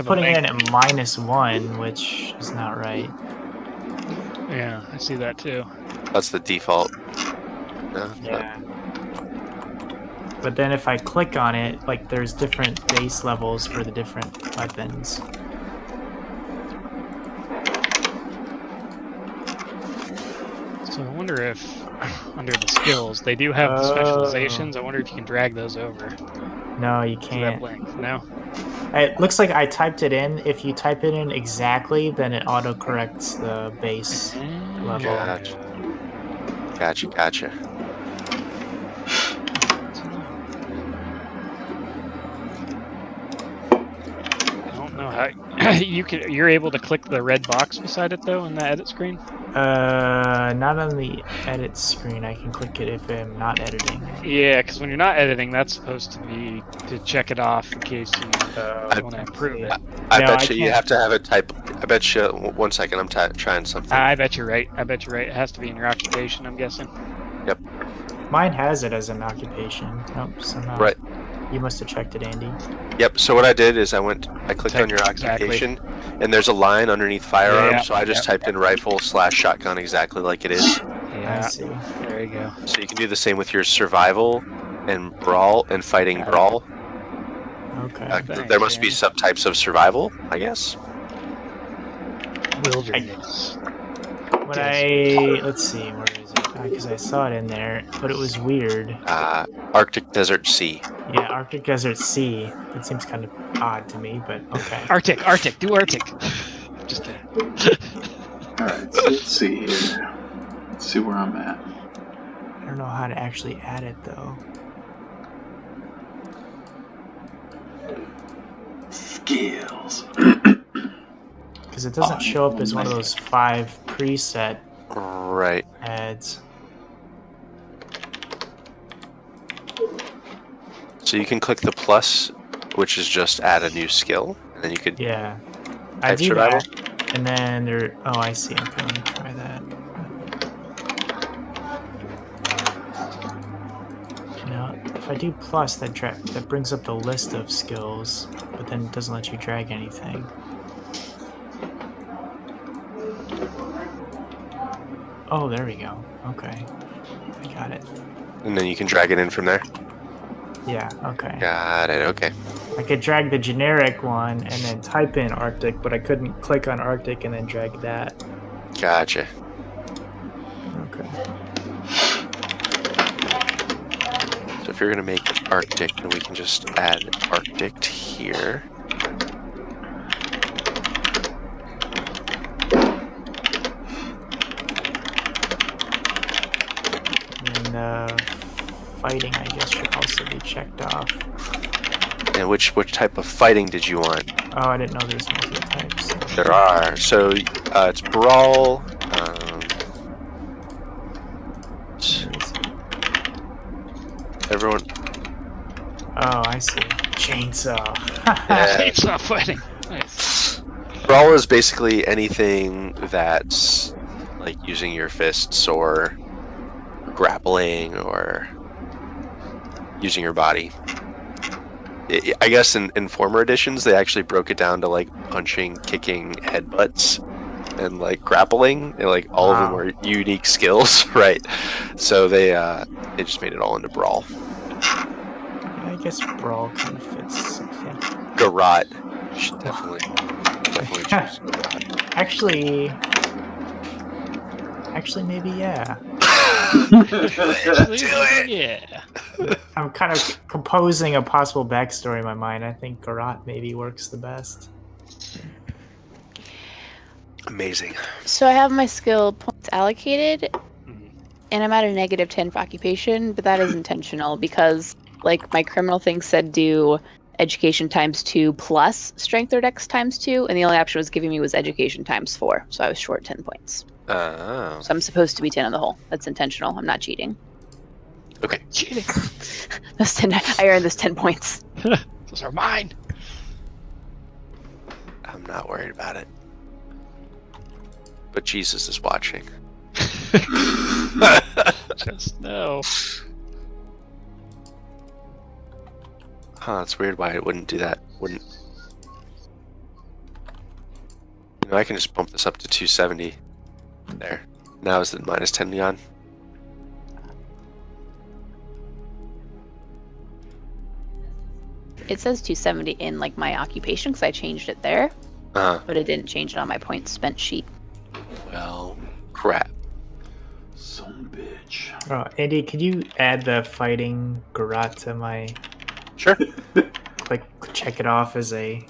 putting it in at -1, which is not right. Yeah, I see that too. That's the default. No, Yeah. But then if I click on it, like there's different base levels for the different weapons. So I wonder if under the skills they do have the specializations. I wonder if you can drag those over to No, you that can't. blank. No. It looks like I typed it in. If you type it in exactly, then it auto corrects the base level. Gotcha. I don't know how you're able to click the red box beside it though in the edit screen. Not on the edit screen. I can click it if I'm not editing. Yeah, because when you're not editing, that's supposed to be to check it off in case you want to improve it. I No, bet I you can't. have to have it type. I bet you. 1 second, I'm trying something. I bet you're right. It has to be in your occupation, I'm guessing. Yep. Mine has it as an occupation. Nope, somehow. Right. You must have checked it, Andy. Yep. So what I did is I clicked on your Exactly. occupation, and there's a line underneath firearms. Yeah, so I just typed in rifle/shotgun exactly like it is. I Yeah, see. there you go. So you can do the same with your survival and brawl and fighting brawl. Okay. Thanks, There must be Andy. subtypes of survival, I guess. Wilderness. When I let's see, where is it? Because I saw it in there, but it was weird. Arctic Desert Sea. Yeah, Arctic Desert Sea. That seems kind of odd to me, but okay. Arctic, do Arctic. Just kidding. Alright, so let's see here. Let's see where I'm at. I don't know how to actually add it though. Skills. Because it doesn't show up as one of those 5 preset Right. ads. So you can click the plus, which is just add a new skill, and then you could Yeah. I type do survival. that. And then there. Oh, I see. Okay, let me try that. if I do plus, that brings up the list of skills, but then it doesn't let you drag anything. Oh, there we go. Okay. I got it. And then you can drag it in from there? Yeah, okay. Got it, okay. I could drag the generic one and then type in Arctic, but I couldn't click on Arctic and then drag that. Gotcha. Okay. So if you're going to make it Arctic, then we can just add Arctic here. And fighting, I guess, should also be checked off. And which type of fighting did you want? Oh, I didn't know there's multi-types. There are. So it's Brawl. Everyone. Oh, I see. Chainsaw. Yeah. Chainsaw fighting. Nice. Brawl is basically anything that's like using your fists or grappling or using your body. I guess in former editions they actually broke it down to like punching, kicking, headbutts, and like grappling, and like all of them were unique skills, right? So they just made it all into Brawl. I guess Brawl kind of fits. Yeah. Garrote. You should definitely choose Garrote. Actually, maybe yeah. Yeah. I'm kind of composing a possible backstory in my mind. I think Garrote maybe works the best. Amazing. So I have my skill points allocated, and I'm at a -10 for occupation, but that is intentional because, like, my criminal thing said do education ×2 plus strength or dex ×2, and the only option it was giving me was education ×4, so I was short 10 points. Oh. So I'm supposed to be 10 on the whole. That's intentional. I'm not cheating. Okay. Cheating. That's 10. I earned this 10 points. Those are mine. I'm not worried about it. But Jesus is watching. Just no. Huh, it's weird why it wouldn't do that. Wouldn't. You know, I can just bump this up to 270. There. Now is the -10 gone? It says 270 in like my occupation because I changed it there, but it didn't change it on my points spent sheet. Well, crap. Son bitch. Oh, Andy, could you add the fighting Garrote to my? Sure. Check it off as a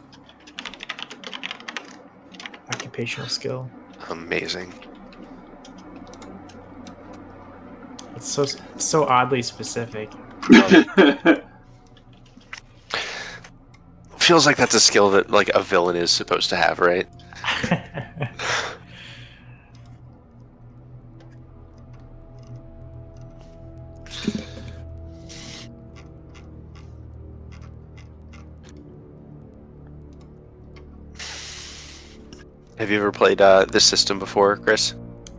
occupational skill. Amazing. It's so oddly specific. Feels like that's a skill that like a villain is supposed to have, right? Have you ever played this system before, Chris?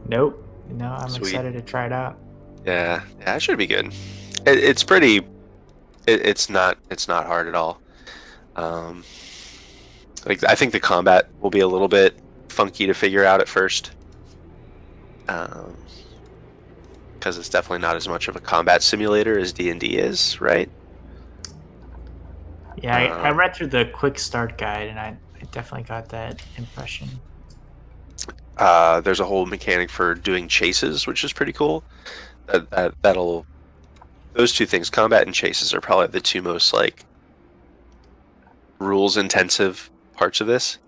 Nope. No, I'm Sweet. excited to try it out. Yeah, it should be good. It's pretty. It's not hard at all. Like I think the combat will be a little bit funky to figure out at first, because it's definitely not as much of a combat simulator as D&D is, right? Yeah, I read through the quick start guide, and I definitely got that impression. There's a whole mechanic for doing chases, which is pretty cool. That'll those two things, combat and chases, are probably the two most like rules intensive parts of this.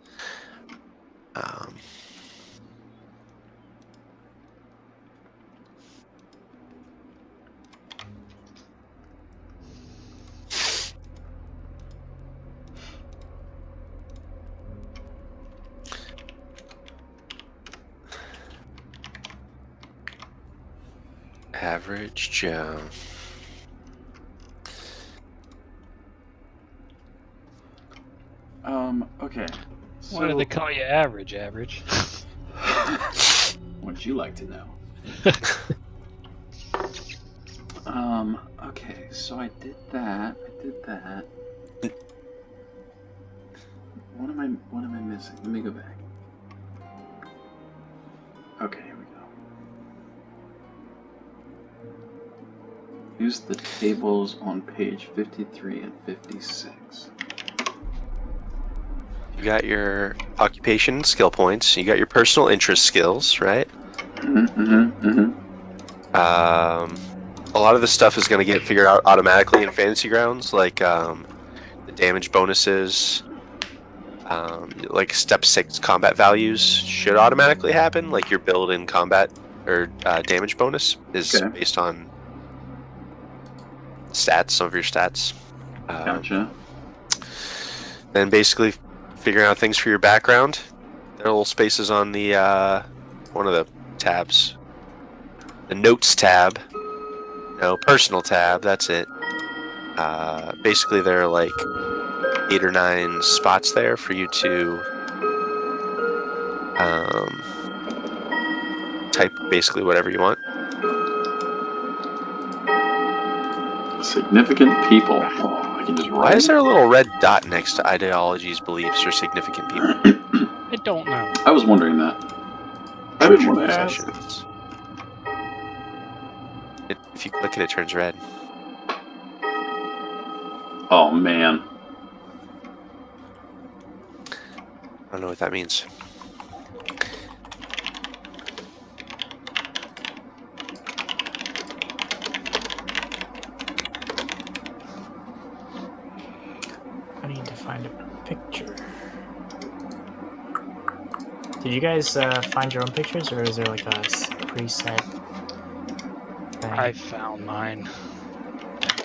Average Joe. Okay. So, Why do they call you average? Average. what'd you like to know? Okay, so I did that. What am I missing? Let me go back. Okay, here we go. Use the tables on page 53 and 56. You got your occupation skill points. You got your personal interest skills, right? A lot of the stuff is going to get figured out automatically in Fantasy Grounds, like the damage bonuses, like step 6 combat values should automatically happen. Like your build in combat or damage bonus is based on stats, some of your stats. Gotcha. Then basically figuring out things for your background. There are little spaces on the one of the tabs. The notes tab. No, personal tab, that's it. Basically there are like 8 or 9 spots there for you to type basically whatever you want. Significant people. Oh, I can just write. Why is there a little red dot next to ideologies, beliefs, or significant people? I don't know. I was wondering that. I didn't want to ask. If you click it, it turns red. Oh, man. I don't know what that means. I need to find a picture. Did you guys find your own pictures, or is there like a preset thing? I found mine. I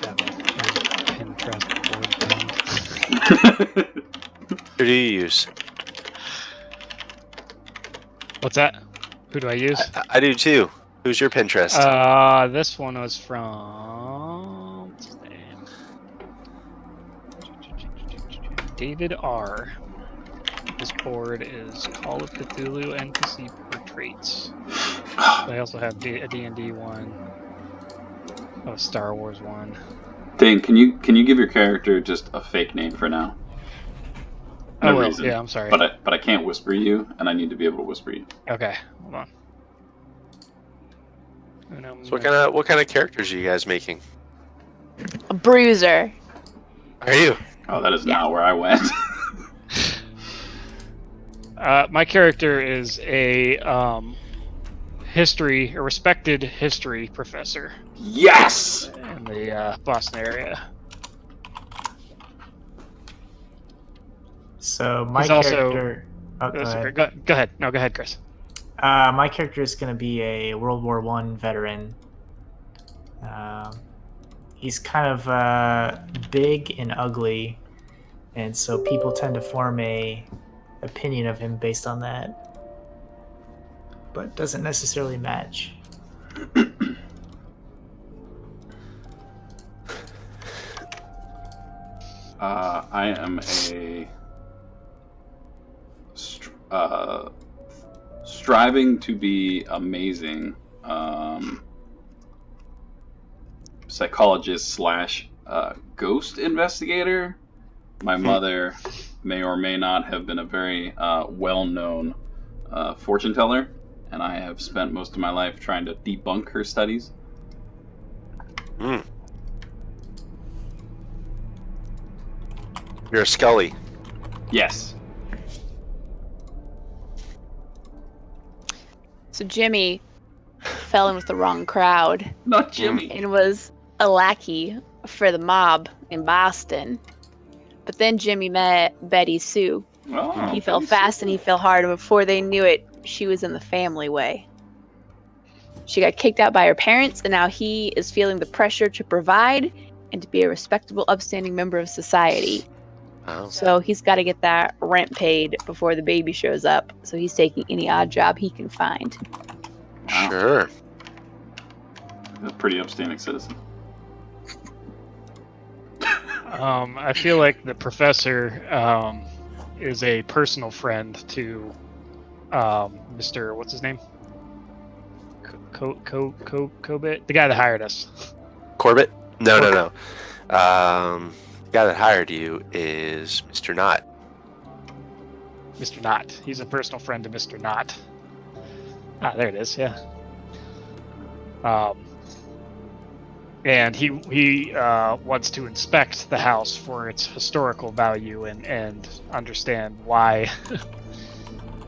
have a Pinterest board thing. Who do you use? What's that? Who do I use? I do too. Who's your Pinterest? This one was from... What's his name? David R. This board is Call of Cthulhu NPC Portraits. I also have a D&D one. Oh, Star Wars one. Dane, can you give your character just a fake name for now? No reason. Yeah, I'm sorry. But I can't whisper you, and I need to be able to whisper you. Okay, hold on. So what kind of characters are you guys making? A bruiser. Are you? Oh, that is not where I went. My character is a respected history professor. Yes! In the Boston area. So my He's character. Also, go ahead. No, go ahead, Chris. My character is going to be a World War I veteran. He's kind of big and ugly, and so people tend to form a opinion of him based on that, but doesn't necessarily match. I am a striving to be amazing psychologist / ghost investigator. My mother may or may not have been a very well-known fortune teller, and I have spent most of my life trying to debunk her studies. You're a Scully. Yes. So Jimmy fell in with the wrong crowd. Not Jimmy. And was a lackey for the mob in Boston. But then Jimmy met Betty Sue. Oh, he fell fast and he fell hard, and before they knew it, she was in the family way. She got kicked out by her parents, and now he is feeling the pressure to provide and to be a respectable, upstanding member of society. Oh. So he's got to get that rent paid before the baby shows up. So he's taking any odd job he can find. Wow. Sure. A pretty upstanding citizen. I feel like the professor is a personal friend to Mr. What's his name? Corbitt, the guy that hired us. Corbitt? No. The guy that hired you is Mr. Knott. Mr. Knott. He's a personal friend of Mr. Knott. Ah, there it is. Yeah. And he wants to inspect the house for its historical value and understand why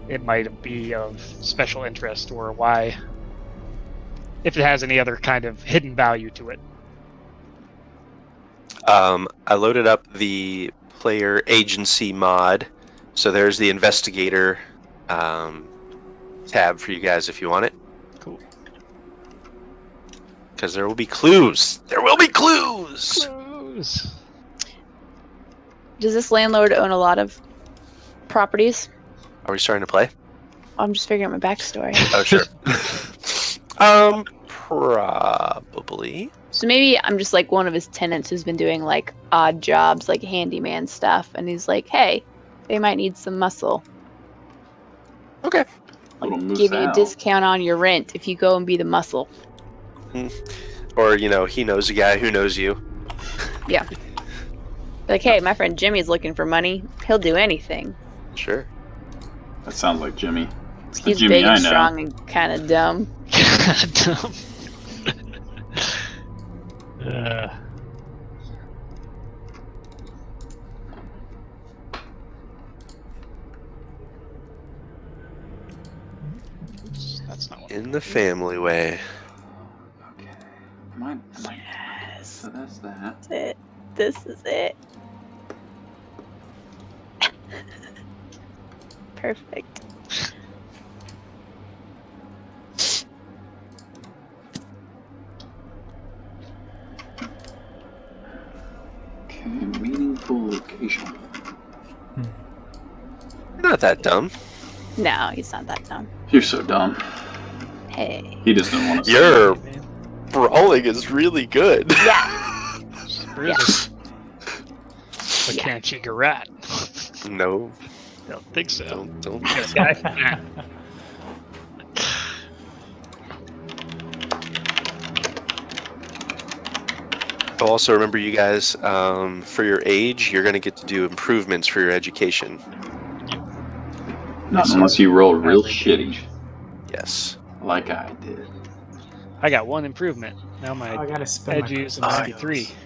it might be of special interest, or why, if it has any other kind of hidden value to it. I loaded up the player agency mod, so there's the investigator tab for you guys if you want it. Cool. Because there will be clues. There will be clues. Clues. Does this landlord own a lot of properties? Are we starting to play? I'm just figuring out my backstory. Oh, sure. Probably. So maybe I'm just like one of his tenants who's been doing like odd jobs, like handyman stuff, and he's like, "Hey, they might need some muscle. Okay. Like, give you a discount on your rent if you go and be the muscle." Or, he knows a guy who knows you. Yeah. Like, hey, my friend Jimmy's looking for money. He'll do anything. Sure. That sounds like Jimmy. It's the He's Jimmy big I and know. strong and kind of dumb. Dumb. That's not what In the family way. Okay. Am I... Yes. So that's that. That's it. This is it. Perfect. Okay, meaningful location. Not that dumb. No, he's not that dumb. You're so dumb. Hey. He just didn't want to. Your man. brawling is really good. Yeah. Really? But Yeah. can't shake a rat. No, Don't think so. don't. Yeah. Also, remember, you guys, for your age, you're going to get to do improvements for your education. Not unless you roll real shitty, Yes. like I did. I got one improvement. Now my I gotta spend my edu is cooking 93. skills.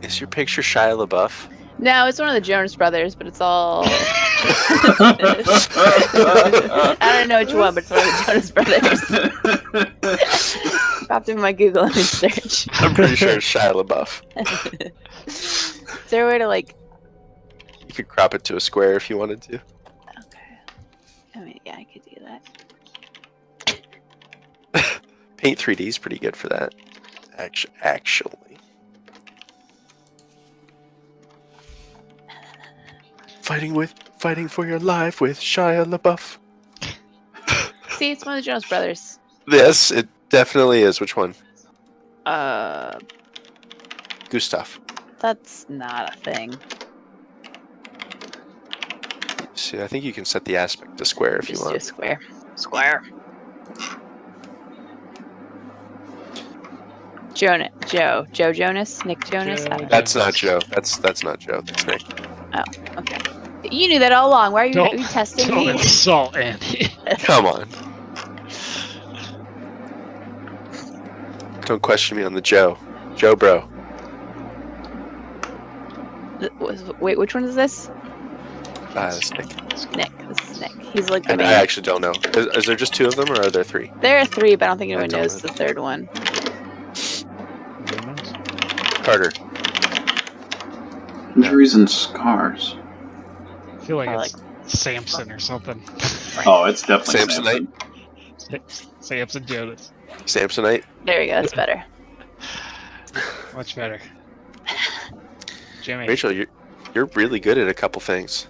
Is your picture Shia LaBeouf? No, it's one of the Jonas Brothers, but it's all. I don't know which one, but it's one of the Jonas Brothers. Popped in my Google image search. I'm pretty sure it's Shia LaBeouf. Is there a way to like? You could crop it to a square if you wanted to. Okay. I mean, yeah, I could do that. Paint 3D is pretty good for that. Actually. Fighting for your life with Shia LaBeouf. See, it's one of the Jonas Brothers. Yes, it definitely is. Which one? Gustav. That's not a thing. See, I think you can set the aspect to square if you Just do a want. square. Square. Joe Jonas, Nick Jonas. I don't know. That's not Joe. That's not Joe. That's Nick. Okay. You knew that all along. Why are you testing Don't me? insult Andy. Come on. Don't question me on the Joe. Joe, bro. Wait, which one is this? That's Nick. Nick. This is Nick. He's looking And at I me. actually don't know. Is there just two of them, or are there three? There are three, but I don't think anyone don't knows know. the third one. Carter. Injuries and scars. I feel like Or, it's Samson or something. Oh, it's definitely Samsonite? Samson. Samson Jonas. Samsonite. There we go. That's better. Much better. Jimmy. Rachel, you're really good at a couple things.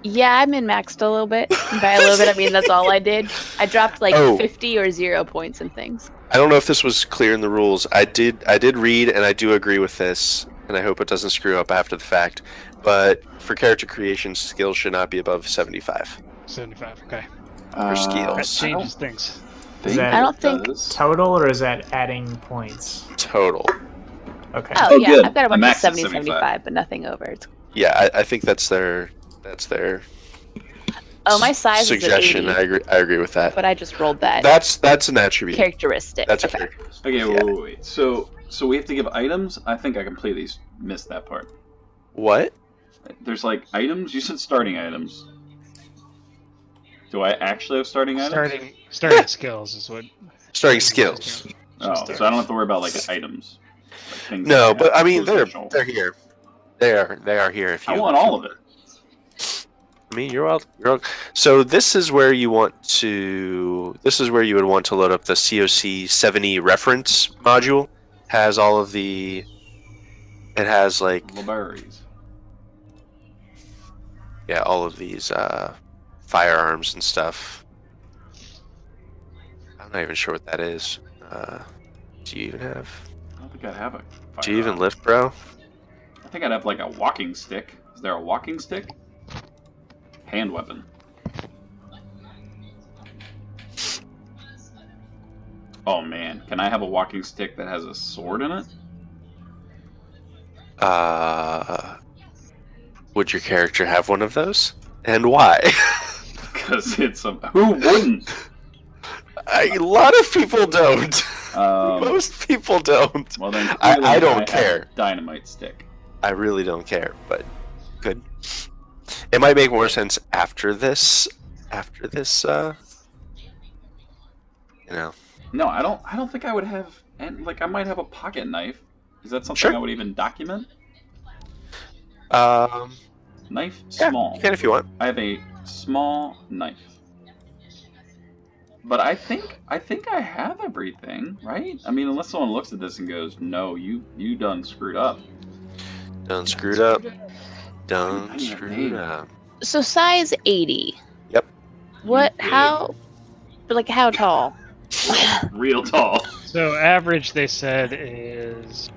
Yeah, I'm min-maxed a little bit. And by a little bit, I mean that's all I did. I dropped like 50 or 0 points in things. I don't know if this was clear in the rules. I did read, and I do agree with this, and I hope it doesn't screw up after the fact. But for character creation, skills should not be above 75. 75, okay. For skills. That Yes. changes things. I think that- I don't it think- does. Total, or is that adding points? Total. Okay. Oh, Oh, yeah, good. I've got a The bunch of max is 70, 75. 75, but nothing over. It's... Yeah, I think that's their Oh, my size suggestion. is at 80, I agree with that. but I just rolled that That's an attribute. characteristic. That's a Okay. characteristic. Okay, Yeah. wait. So we have to give items? I think I completely missed that part. What? There's like items? You said starting items. Do I actually have starting items? Starting skills is what. Starting skills. Oh, so I don't have to worry about like items. Like things No, that but I mean they're they're here. They are here. If you, I want all of it. I mean, you're all. So this is where you want to. This is where you would want to load up the CoC 70 reference module. Has all of the. It has like Libraries. yeah, all of these firearms and stuff. I'm not even sure what that is. Do you even have? I don't think I have a Do you even firearm. lift, bro? I think I'd have like a walking stick. Is there a walking stick? Hand weapon. Oh man, can I have a walking stick that has a sword in it? Would your character have one of those? And why? Because it's a... Who wouldn't? A lot of people don't. Um, Most people don't. Well then, I clearly don't have care. a dynamite stick. I really don't care, but good. It might make more sense after this. After this, you know. No, I don't think I would have. And like, I might have a pocket knife. Is that something Sure. I would even document? Knife, Yeah, small. you can if you want. I have a small knife. But I think I have everything, right? I mean, unless someone looks at this and goes, "No, you done screwed up." Done screwed up. I Done need a screwed name. up. So size 80. Yep. What? You big. How? Like how tall? Real tall. So average, they said, is.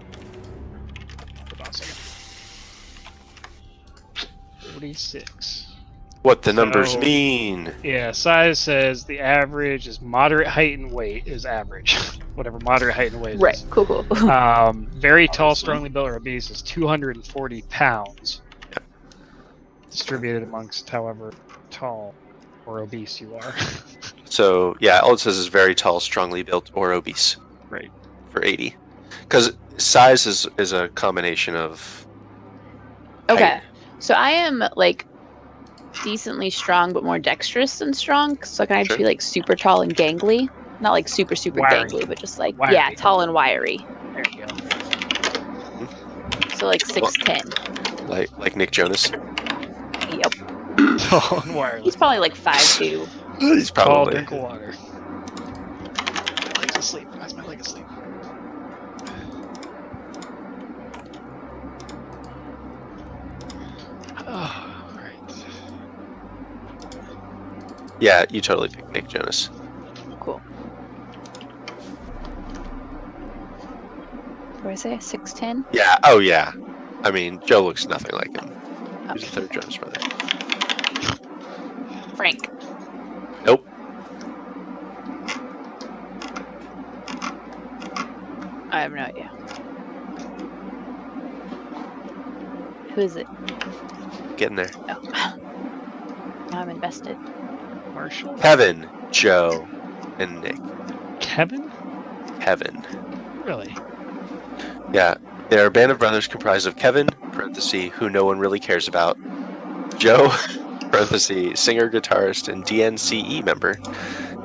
Hold on a second. 46. What the numbers So- mean? Yeah, size says the average is moderate height and weight is average. Whatever moderate height and weight Right. is. Cool. Cool. Very tall, Obviously. strongly built, or obese is 240 pounds. Distributed amongst however tall or obese you are. So yeah, all it says is very tall, strongly built, or obese. Right. For 80, because size is a combination of. Okay. height. So I am like decently strong, but more dexterous than strong. So can I just Sure. be like super tall and gangly? Not like super Wiry. gangly, but just like Wiry. yeah, tall and wiry. There you go. So like 6'10". Like Nick Jonas. Yep. Tall and wireless. He's probably like 5'2". He's Tall, probably. drink of water. My leg's asleep. Why's my leg asleep? Oh, right. Yeah, you totally picked Nick Jonas. Cool. What did I say? 6'10"? Yeah. Oh yeah. I mean, Joe looks nothing like him. He's the Okay. third Jonas brother. Frank. Nope. I have no idea. Who is it? Getting there. Oh. Now I'm invested. Marshall? Kevin, Joe, and Nick. Kevin? Kevin. Really? Yeah. They're a band of brothers comprised of Kevin, parenthesis, who no one really cares about, Joe, parenthesis, singer, guitarist, and DNCE member,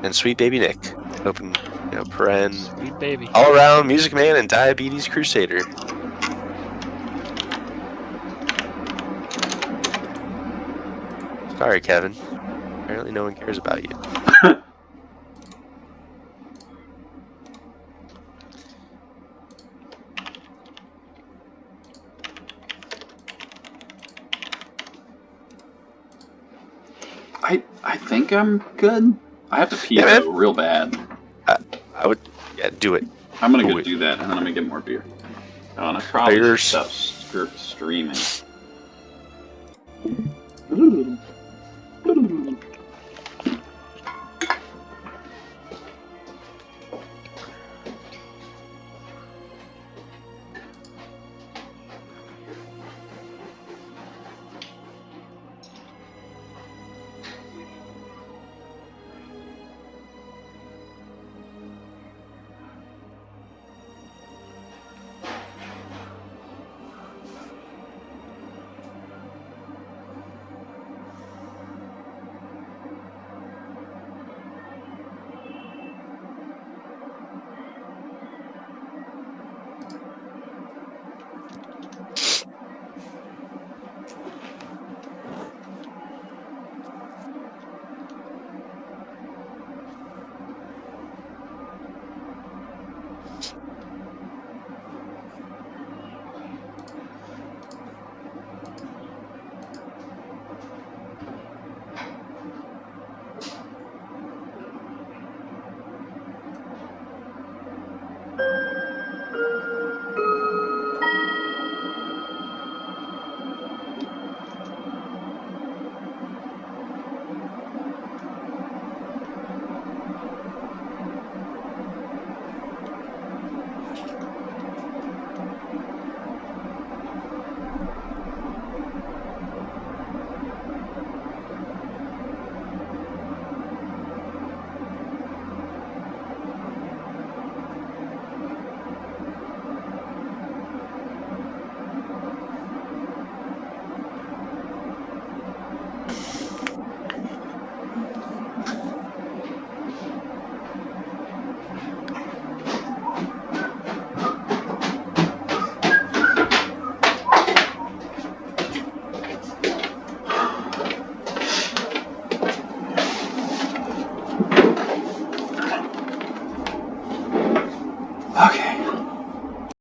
and Sweet Baby Nick, open, paren, Sweet baby. all around music man and diabetes crusader. Sorry, Kevin. Apparently no one cares about you. I think I'm good. I have to pee Yeah, man. though, real bad. I would, do it. I'm gonna go Wait. do that, and then I'm gonna get more beer. Oh, and I probably Beers. should stop streaming.